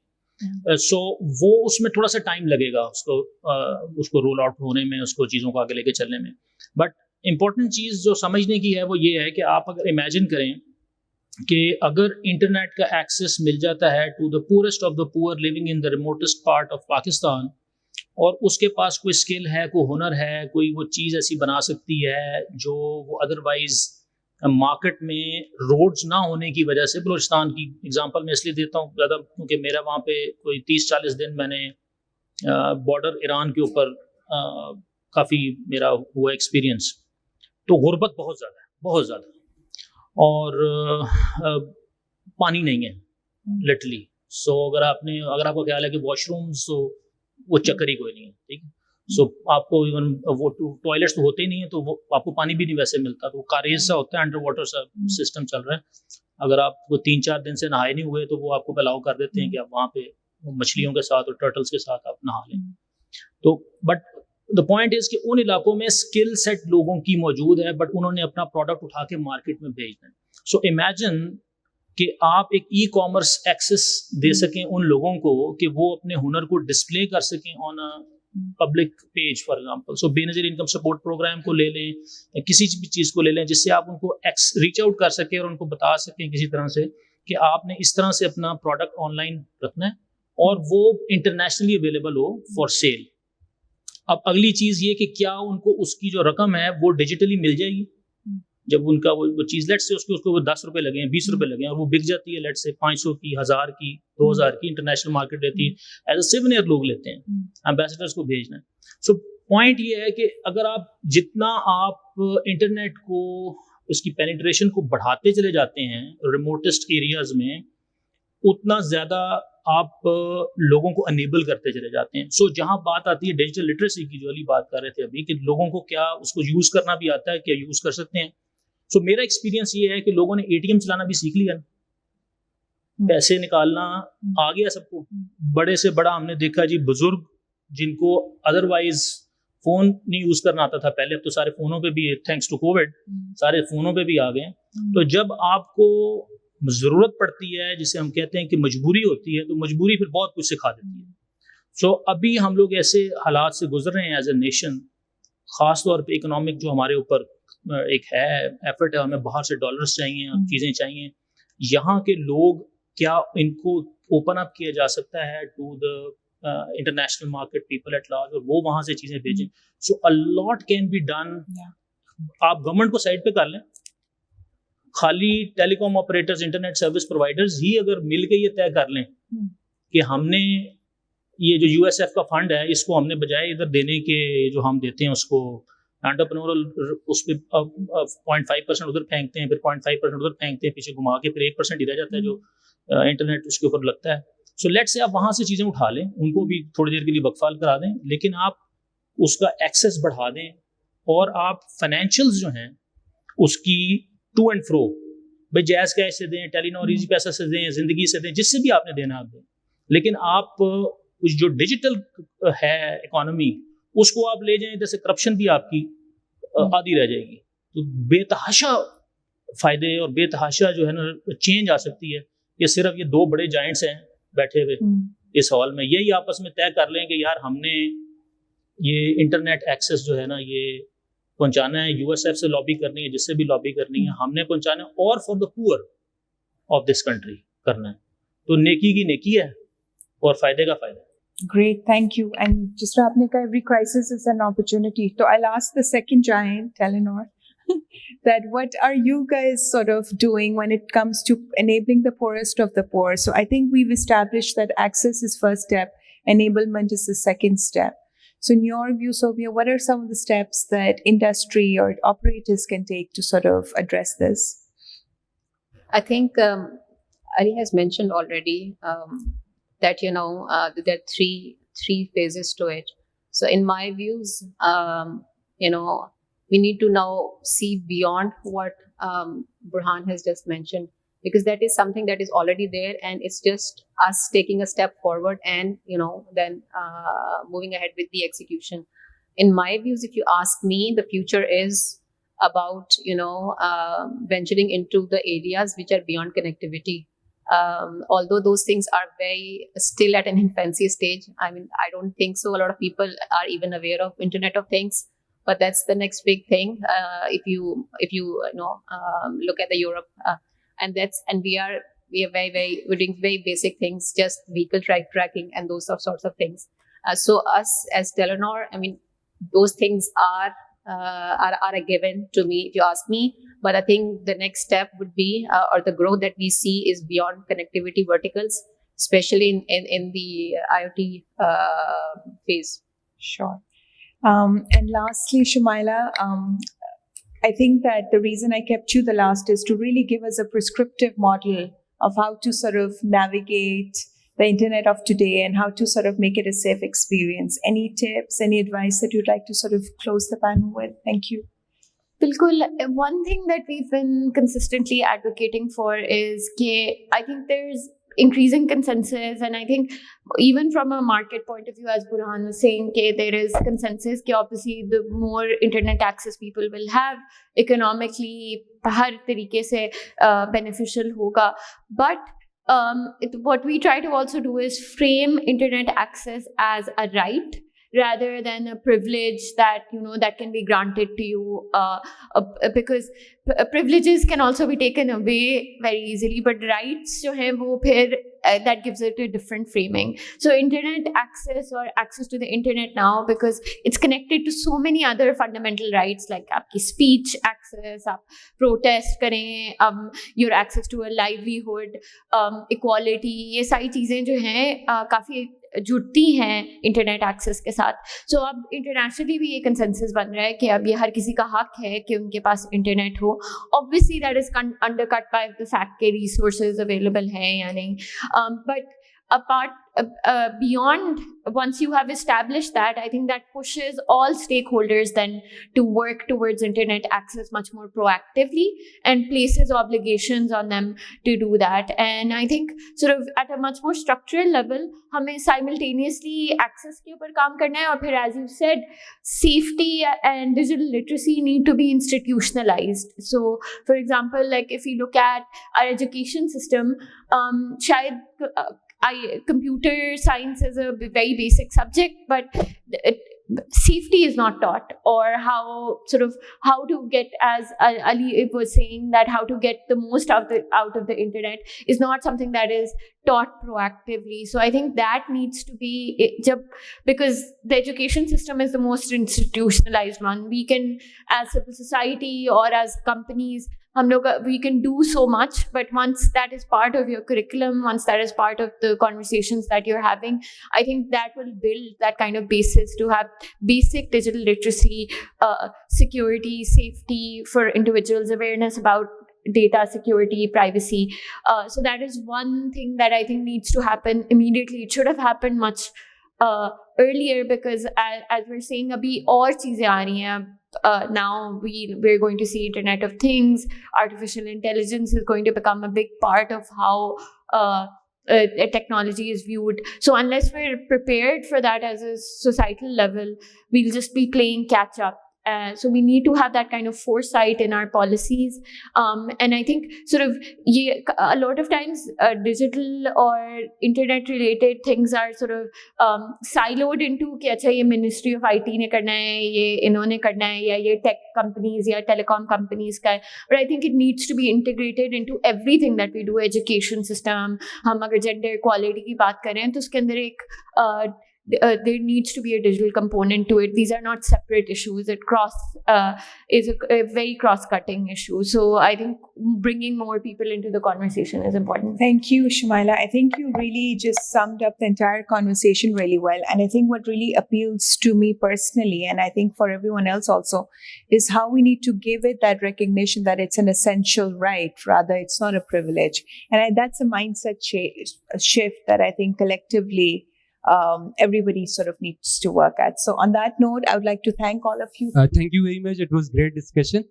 So وہ اس میں تھوڑا سا time لگے گا اس کو role out ہونے میں, اس کو چیزوں کو آگے لے کے چلنے میں. بٹ امپورٹنٹ چیز جو سمجھنے کی ہے وہ یہ ہے کہ آپ اگر امیجن کریں کہ اگر انٹرنیٹ کا ایکسیس مل جاتا ہے to the poorest of the poor living in the remotest part of Pakistan, اور اس کے پاس کوئی اسکل ہے, کوئی ہنر ہے, کوئی وہ چیز ایسی بنا سکتی ہے جو وہ ادروائز مارکیٹ میں روڈز نہ ہونے کی وجہ سے. بلوچستان کی اگزامپل میں اس لیے دیتا ہوں زیادہ کیونکہ میرا وہاں پہ کوئی 30-40 دن میں نے بارڈر ایران کے اوپر کافی میرا ہوا ایکسپیرینس. تو غربت بہت زیادہ ہے, بہت زیادہ, اور پانی نہیں ہے لٹرلی. سو اگر آپ کا خیال ہے کہ واش رومز, تو وہ چکر ہی کوئی نہیں ہے, ٹھیک ہے. सो आपको इवन वो टॉयलेट्स तो होते ही नहीं है, तो वो आपको पानी भी नहीं वैसे मिलता, तो कारेज सा होता है, अंडर वाटर सा सिस्टम चल रहा है। अगर आप 3-4 दिन से नहाए नहीं हुए तो वो आपको अलाउ कर देते हैं कि आप वहाँ पे मछलियों के साथ और टर्टल्स के साथ आप नहा लें। तो बट द पॉइंट इज कि उन इलाकों में स्किल सेट लोगों की मौजूद है, बट उन्होंने अपना प्रोडक्ट उठा के मार्केट में भेजना है। सो इमेजिन कि आप एक ई कॉमर्स एक्सेस दे सकें उन लोगों को कि वो अपने हुनर को डिस्प्ले कर सकें on a public page for example. So Benazir income support programme को ले लें या किसी भी चीज़ को ले लें जिससे आप उनको रीच आउट कर सकें और उनको बता सकें किसी तरह से कि आपने इस तरह से अपना प्रोडक्ट ऑनलाइन रखना है और वो इंटरनेशनली अवेलेबल हो फॉर सेल। अब अगली चीज़ ये कि क्या उनको उसकी जो रकम है वो डिजिटली मिल जाएगी। जब उनका वो चीज़ लेट से उसको वो 10 रुपये लगे हैं, 20 रुपये लगे हैं और वो बिक जाती है लेट से 500 की, 1000 की, 2000 की, इंटरनेशनल मार्केट रहती है, एज अ सिवनियर लोग लेते हैं, एम्बेसडर्स को भेजना है। सो पॉइंट ये है कि अगर आप जितना आप इंटरनेट को उसकी पेनिट्रेशन को बढ़ाते चले जाते हैं रिमोटेस्ट एरियाज में, उतना ज़्यादा आप लोगों को अनेबल करते चले जाते हैं। सो जहाँ बात आती है डिजिटल लिटरेसी की, जो वाली बात कर रहे थे अभी, कि लोगों को क्या उसको यूज़ करना भी आता है, क्या यूज़ कर सकते हैं। सो मेरा एक्सपीरियंस ये है कि लोगों ने एटीएम चलाना भी सीख लिया, पैसे निकालना आ गया सबको। बड़े से बड़ा हमने देखा जी, बुजुर्ग जिनको अदरवाइज फोन नहीं यूज करना आता था पहले, अब तो सारे फोनों पे भी, थैंक्स टू कोविड, सारे फोनों पे भी आ गए। तो जब आपको जरूरत पड़ती है, जिसे हम कहते हैं कि मजबूरी होती है, तो मजबूरी फिर बहुत कुछ सिखा देती है। सो अभी हम लोग ऐसे हालात से गुजर रहे हैं एज ए नेशन, खास तौर पे इकोनॉमिक जो हमारे ऊपर एक है एफर्ट है, हमें बाहर से डॉलर्स चाहिए, चीज़ें चाहिए। यहाँ के लोग क्या इनको ओपन अप किया जा सकता है to the international market, people at large, और वो वहाँ से चीज़ें भेजें। So a lot can be done. आप गवर्नमेंट को साइड पे कर लें, खाली telecom operators, internet service providers ही अगर मिल के ये तय कर लें कि हमने ये जो यूएसएफ का फंड है, इसको हमने बजाय इधर देने के जो हम देते हैं उसको एंटरप्रेन्योरल, उस पर 0.5% उधर फेंकते हैं, फिर 0.5% उधर फेंकते हैं, पीछे घुमा के फिर 1% ही रह जाता है जो इंटरनेट उसके ऊपर लगता है। सो लेट से आप वहाँ से चीज़ें उठा लें, उनको भी थोड़ी देर के लिए बकफाल करा दें, लेकिन आप उसका एक्सेस बढ़ा दें और आप फाइनेंशियल्स जो हैं उसकी टू एंड फ्रो, भाई जैज़ कैश से दें, टेलीनॉर इजी पैसा से दें, जिंदगी से दें, जिससे भी आपने देना आप दें, लेकिन आप कुछ जो डिजिटल है इकोनॉमी उसको आप ले जाएं, जैसे करप्शन भी आपकी आधी रह जाएगी। तो बेतहाशा फायदे और बेतहाशा जो है ना चेंज आ सकती है। ये सिर्फ ये दो बड़े जाइंट्स हैं बैठे हुए इस हॉल में, यही आपस में तय कर लें कि यार हमने ये इंटरनेट एक्सेस जो है ना ये पहुंचाना है, यूएसएफ से लॉबी करनी है, जिससे भी लॉबी करनी है हमने पहुंचाना है, और for the poor of this country करना है। तो नेकी की नेकी है और फायदे का फायदा है। Great, thank you. And just आपने कहा every crisis is an opportunity. So I'll ask the second giant, Telenor, that what are you guys sort of doing when it comes to enabling the poorest of the poor? So I think we've established that access is first step, enablement is the second step. So in your view, Sophia, what are some of the steps that industry or operators can take to sort of address this? I think Ali has mentioned already that there are three phases to it. So in my views, we need to now see beyond what Burhan has just mentioned, because that is something that is already there, and it's just us taking a step forward and then moving ahead with the execution. In my views, if you ask me, the future is about venturing into the areas which are beyond connectivity. Although those things are very still at an infancy stage. I mean, I don't think so a lot of people are even aware of Internet of Things, but that's the next big thing. If you look at the Europe, and we are we're doing very basic things, just vehicle tracking and those sorts of things. So us as Telenor, I mean, those things are a given to me, if you ask me. But I think the next step would be, or the growth that we see is beyond connectivity verticals, especially in the IoT phase. Sure. And lastly, Shumaila, I think that the reason I kept you the last is to really give us a prescriptive model of how to sort of navigate the internet of today and how to sort of make it a safe experience. Any tips, any advice that you'd like to sort of close the panel with? Thank you. Bilkul, one thing that we've been consistently advocating for is that I think there's increasing consensus, and I think even from a market point of view, as Burhan was saying, there is consensus that obviously the more internet access people will have, economically har tarike se beneficial hoga. But what we try to also do is frame internet access as a right rather than a privilege that that can be granted to you, because privileges can also be taken away very easily, but rights jo hai wo phir that gives it a different framing. So internet access or access to the internet now, because it's connected to so many other fundamental rights like aapki speech access, aap protest kare, your access to a livelihood, equality, ये सारी चीजें जो हैं काफी जुड़ती हैं internet access के साथ. सो अब इंटरनेशनली भी ये कंसेंसस बन रहा है कि अब ये हर किसी का हक है कि उनके पास इंटरनेट हो. Obviously that is undercut by the fact के रिसोर्सेज अवेलेबल हैं या नहीं, but apart beyond, once you have established that, I think that pushes all stakeholders then to work towards internet access much more proactively and places obligations on them to do that. And I think sort of at a much more structural level हमें simultaneously access के ऊपर काम करना है, और फिर as you said, safety and digital literacy need to be institutionalized. So for example, like if you look at our education system, शायद computer science is a very basic subject, but safety is not taught, or how to get, as Ali was saying, that how to get the most out of the internet is not something that is taught proactively. So I think that needs to be, because the education system is the most institutionalized one. We can, as civil society or as companies, we can do so much, but once that is part of your curriculum, once that is part of the conversations that you're having, I think that will build that kind of basis to have basic digital literacy, security, safety for individuals, awareness about data security, privacy. So that is one thing that I think needs to happen immediately. It should have happened much earlier, because as we're saying, abhi aur cheezein aa rahi hain. Now we're going to see Internet of Things. Artificial intelligence is going to become a big part of how technology is viewed. So unless we're prepared for that as a societal level, we'll just be playing catch up. So we need to have that kind of foresight in our policies. And I think sort of a lot of times digital or internet related things are sort of siloed into कि अच्छा ये Ministry of IT ने करना है, ये इन्होंने करना है, या ये tech companies या telecom companies का है. But I think it needs to be integrated into everything that we do. Education system, हम अगर gender equality की बात करें तो उसके अंदर एक there needs to be a digital component to it. These are not separate issues. It is a very cross-cutting issue. So I think bringing more people into the conversation is important. Thank you, Shumaila. I think you really just summed up the entire conversation really well. And I think what really appeals to me personally, and I think for everyone else also, is how we need to give it that recognition that it's an essential right, rather it's not a privilege. And that's a mindset shift that I think collectively everybody sort of needs to work at. So on that note, I would like to thank all of you. Thank you very much. It was great discussion.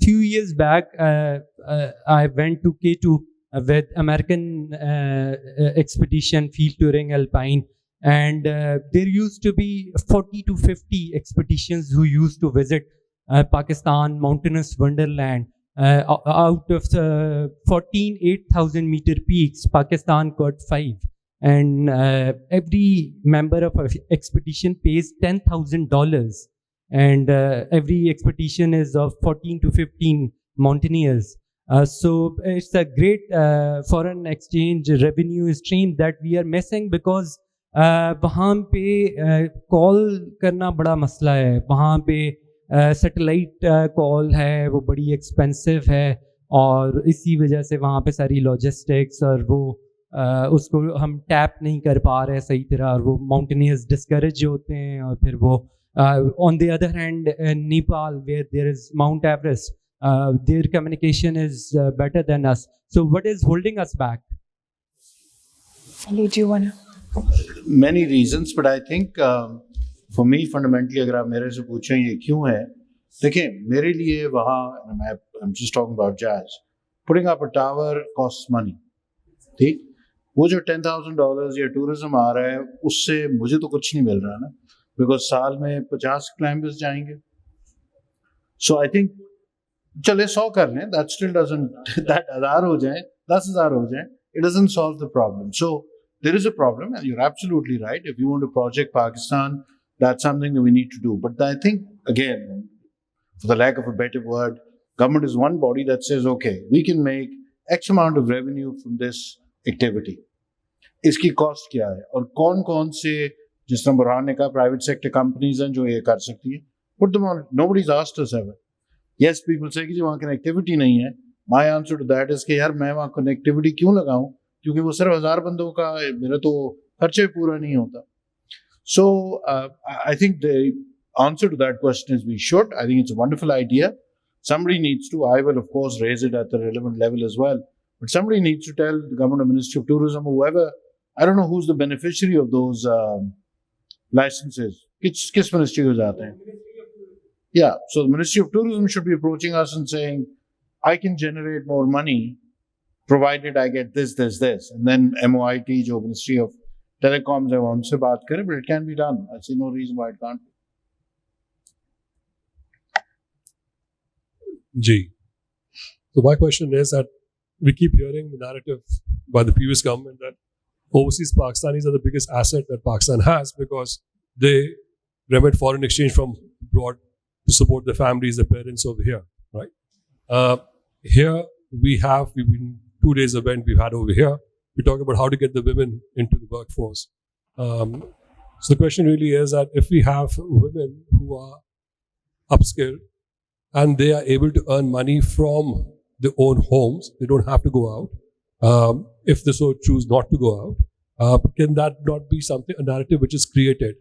Few years back, I went to K2 with American expedition field touring Alpine, and there used to be 40 to 50 expeditions who used to visit Pakistan mountainous wonderland. Out of the 14 8,000 meter peaks, Pakistan got 5. And every member of an expedition pays $10,000, and every expedition is of 14 to 15 mountaineers. So it's a great foreign exchange revenue stream that we are missing, because वहाँ पे call करना बड़ा मसला है. वहाँ पे satellite call है, वो बड़ी एक्सपेंसिव है, और इसी वजह से वहाँ पे सारी लॉजिस्टिक्स और वो उसको हम टैप नहीं कर पा रहे सही तरह, और वो माउंटेनियर्स डिस्करेज होते हैं. और फिर वो on the other hand Nepal, where there is Mount Everest, there communication is better than us. So what is holding us back? Ali, do you want to? Many reasons, but I think for me fundamentally, अगर आप मेरे से पूछें ये क्यों है, देखिए मेरे लिए वहाँ I'm just talking about jazz. Putting up a tower costs money. ठीक, वो जो $10,000 या टूरिज्म आ रहा है उससे मुझे तो कुछ नहीं मिल रहा ना, बिकॉज साल में 50 क्लाइंबर्स जाएंगे. सो आई थिंक चले 100 कर लें, दैट स्टिल डजंट, दैट 1000 हो जाए, 10,000 हो जाए, it doesn't solve the problem. So there is a problem, and you're absolutely right. If you want to project Pakistan, that's something that we need to do. But I think, again, for the lack of a better word, government is one body that says, okay, we can make X amount of revenue from this activity. इसकी cost क्या है और कौन कौन से, जिस तरह बुरहान ने कहा, प्राइवेट सेक्टर कंपनीज हैं जो ये कर सकती हैं. Put them on. Nobody's asked us ever. Yes, people say कि जी वहाँ कनेक्टिविटी नहीं है. My answer to that is कि यार मैं वहाँ कनेक्टिविटी क्यों लगाऊं, क्योंकि वो सिर्फ 1000 बंदों का, मेरा तो खर्चे पूरा नहीं होता. So I think the answer to that question is we should. I think it's a wonderful idea. Somebody needs to. I will of course raise it at the relevant level as well. But somebody needs to tell the government, Ministry of Tourism, whoever. I don't know who's the beneficiary of those licenses. Kis ministry ko jaate hain? Yeah. So the Ministry of Tourism should be approaching us and saying, I can generate more money provided I get this, and then MOIT, जो Ministry of Telecom है, वो उनसे बात करें, but it can be done. I see no reason why it can't be. Ji. So my question is that we keep hearing the narrative by the previous government that overseas Pakistanis are the biggest asset that Pakistan has because they remit foreign exchange from abroad to support their families, their parents over here, right? Here we've been 2 days event we've had over here. We talk about how to get the women into the workforce. So the question really is that if we have women who are upskilled and they are able to earn money from their own homes, they don't have to go out. If they so choose not to go out, can that not be a narrative which is created?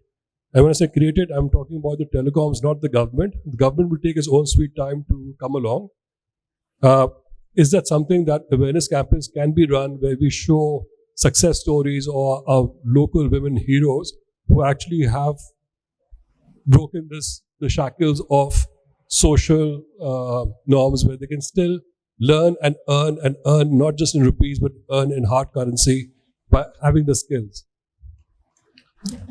And when I say created, I'm talking about the telecoms, not the government. The government will take its own sweet time to come along. Is that something that awareness campaigns can be run where we show success stories or local women heroes who actually have broken the shackles of social norms where they can still learn and earn not just in rupees but earn in hard currency by having the skills?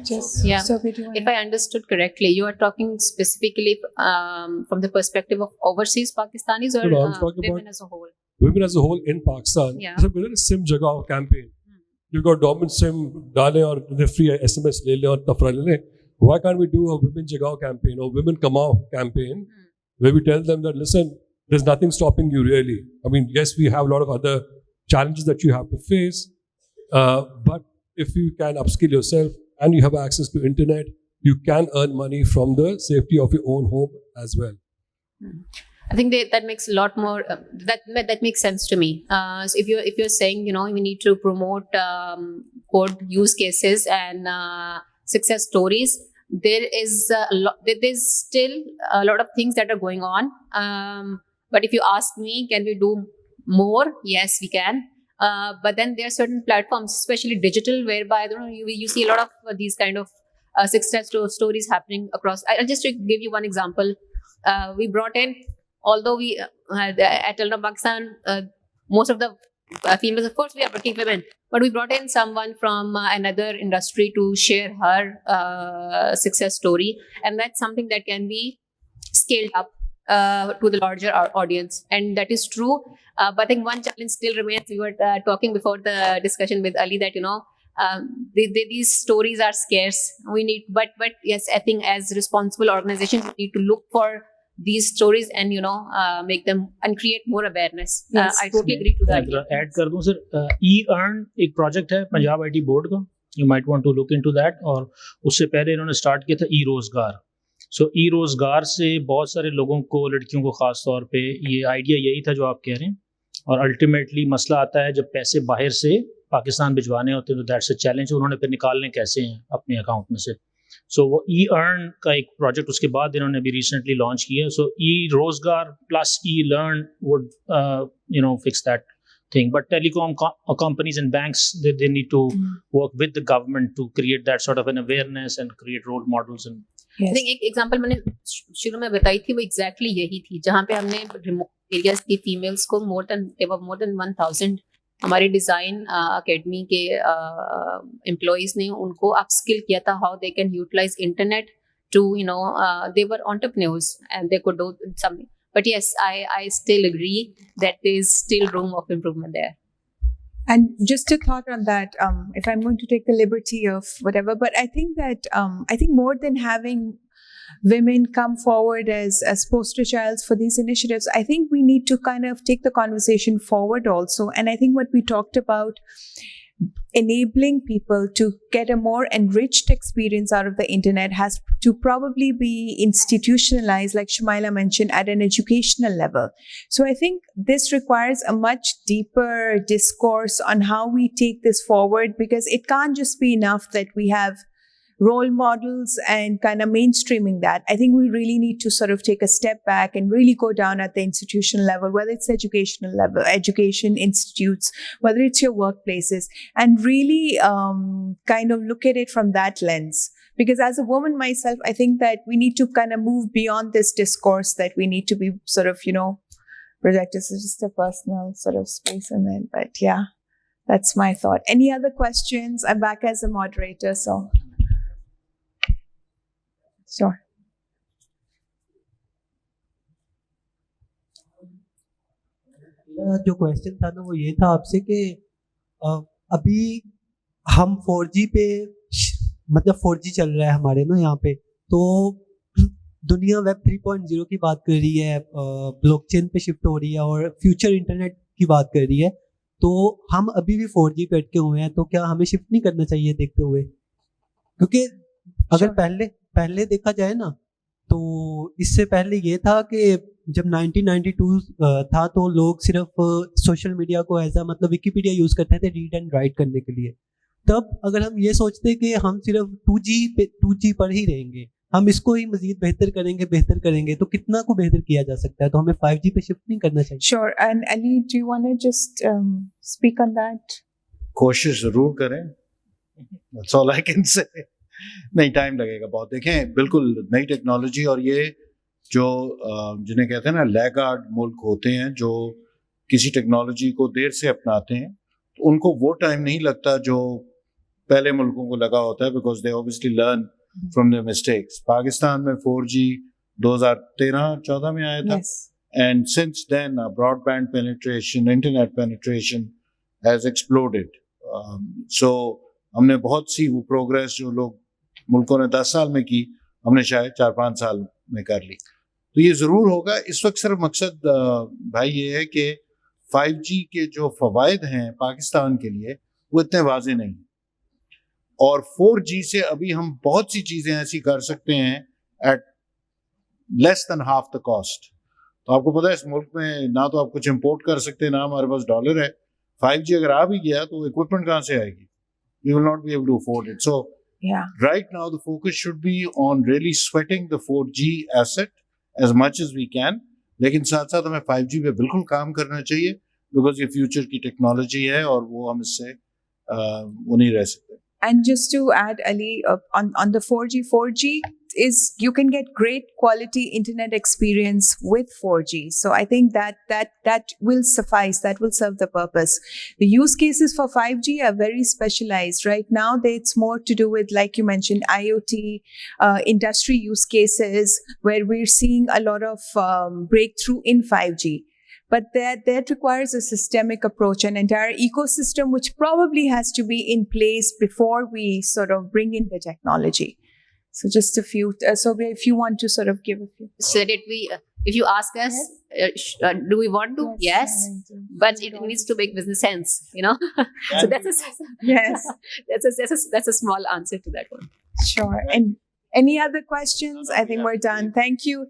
Just Yeah. so If I understood correctly, you are talking specifically from the perspective of overseas Pakistanis or No, I'm talking women about as a whole? Women as a whole in Pakistan. Yeah. There's a SIM Jagao campaign. You've got dormant SIM, dale or the free SMS le le or tafra le le. Why can't we do a women Jagao campaign or women Kamao campaign where we tell them that, listen, there's nothing stopping you really. I mean, yes, we have a lot of other challenges that you have to face, but if you can upskill yourself and you have access to internet, you can earn money from the safety of your own home as well. I think that makes a lot more. That makes sense to me. So if you're saying we need to promote code use cases and success stories, there's still a lot of things that are going on. But if you ask me, can we do more? Yes, we can. But then there are certain platforms, especially digital, whereby you see a lot of these kind of success stories happening across. I'll just give you one example. We brought in, although we at Telecom Pakistan, most of the females, of course, we are working women, but we brought in someone from another industry to share her success story, and that's something that can be scaled up to the larger audience, and that is true. But I think one challenge still remains. We were talking before the discussion with Ali that these stories are scarce. We need, but yes, I think as responsible organizations, we need to look for these stories and make them and create more awareness. Yes. I totally agree to that. Add कर दूं sir, e-earn एक project है Punjab IT board का, you might want to look into that. और उससे पहले इन्होंने start किया था e-रोजगार. सो e-रोजगार से बहुत सारे लोगों को, लड़कियों को खास तौर पे ये आइडिया यही था जो आप कह रहे हैं. और अल्टीमेटली मसला आता है जब पैसे बाहर से पाकिस्तान भिजवाने होते हैं तो दैट्स अ चैलेंज. उन्होंने फिर निकालने कैसे हैं अपने अकाउंट में से. सो वो e-earn का एक प्रोजेक्ट उसके बाद इन्होंने अभी रिसेंटली लॉन्च किया. सो e-रोजगार plus e-learn would fix that thing. But telecom companies and banks, they need to work with the government to create that sort of an awareness and create role models. And I think एक example मैंने शुरू में बताई थी वो exactly यही थी जहाँ पे हमने रिमोट एरियाज की फीमेल्स को मोर देन 1000 हमारे डिजाइन अकेडमी के एम्प्लॉइज ने उनको अपस्किल किया था how they can utilise internet to they were entrepreneurs and they could do something. But yes, I still agree that there is still room of improvement there. And just a thought on that, if I'm going to take the liberty of whatever, but I think that I think more than having women come forward as poster childs for these initiatives, I think we need to kind of take the conversation forward also. And I think what we talked about, enabling people to get a more enriched experience out of the internet, has to probably be institutionalized, like Shumaila mentioned, at an educational level. So I think this requires a much deeper discourse on how we take this forward, because it can't just be enough that we have role models and kind of mainstreaming that. I think we really need to sort of take a step back and really go down at the institutional level, whether it's educational level, education institutes, whether it's your workplaces, and really kind of look at it from that lens. Because as a woman myself, I think that we need to kind of move beyond this discourse that we need to be sort of, projected. It's just a personal sort of space in it. But yeah, that's my thought. Any other questions? I'm back as a moderator, so. Sure. जो question था ना वो ये था आपसे कि अभी हम 4G पे मतलब 4G चल रहा है हमारे ना यहाँ पे, तो दुनिया वेब 3.0 की बात कर रही है, ब्लॉकचेन पे शिफ्ट हो रही है और फ्यूचर इंटरनेट की बात कर रही है, तो हम अभी भी 4G पे अटके हुए हैं, तो क्या हमें शिफ्ट नहीं करना चाहिए देखते हुए? क्योंकि अगर पहले देखा जाए ना, तो इससे पहले ये था कि जब 1992 था तो लोग सिर्फ सोशल मीडिया को एज मतलब विकिपीडिया यूज करते थे रीड एंड राइट करने के लिए। तब अगर हम ये सोचते कि हम सिर्फ 2G पर ही रहेंगे, हम इसको ही मजीद बेहतर करेंगे तो कितना को बेहतर किया जा सकता है, तो हमें 5G पे शिफ्ट नहीं करना चाहिए। Sure. And Ali, do you want to just speak on that? कोशिश जरूर करें, that's all I can say. नहीं, टाइम लगेगा बहुत। देखें, बिल्कुल नई टेक्नोलॉजी, और ये जो जिन्हें कहते हैं ना लैगार्ड मुल्क होते हैं जो किसी टेक्नोलॉजी को देर से अपनाते हैं, तो उनको वो टाइम नहीं लगता जो पहले मुल्कों को लगा होता है, because they obviously learn from their mistakes. Pakistan में 4G 2013-14 में आया था, and since then broadband penetration, internet penetration has exploded. So हमने बहुत सी वो प्रोग्रेस जो लोग मुल्कों ने 10 साल में की, हमने शायद 4-5 साल में कर ली। तो ये ज़रूर होगा। इस वक्त सिर्फ मकसद भाई ये है कि 5G के जो फ़वाइद हैं पाकिस्तान के लिए वो इतने वाज़ेह नहीं, और 4G से अभी हम बहुत सी चीज़ें ऐसी कर सकते हैं at less than half the cost. तो आपको पता है इस मुल्क में ना तो आप कुछ इम्पोर्ट कर सकते हैं, ना हमारे पास डॉलर है। 5G अगर आ भी गया तो इक्विपमेंट कहाँ से आएगी? We will not be able to afford it. So right now the focus should be on really sweating the 4G asset as much as we can. लेकिन साथ साथ हमें 5G पे बिल्कुल काम करना चाहिए, because ये फ्यूचर की टेक्नोलॉजी है और वो हम इससे वो नहीं रह सकते। And just to add, Ali, on the 4G is you can get great quality internet experience with 4G. So I think that will suffice. That will serve the purpose. The use cases for 5G are very specialized. Right now, it's more to do with, like you mentioned, IoT, industry use cases, where we're seeing a lot of breakthrough in 5G. But that requires a systemic approach, an entire ecosystem, which probably has to be in place before we sort of bring in the technology. So just a few. So if you want to sort of give a few. So if you ask us, do we want to? Yes, but it needs to make business sense, So that's a small answer to that one. Sure. And any other questions? I think we're done. Thank you.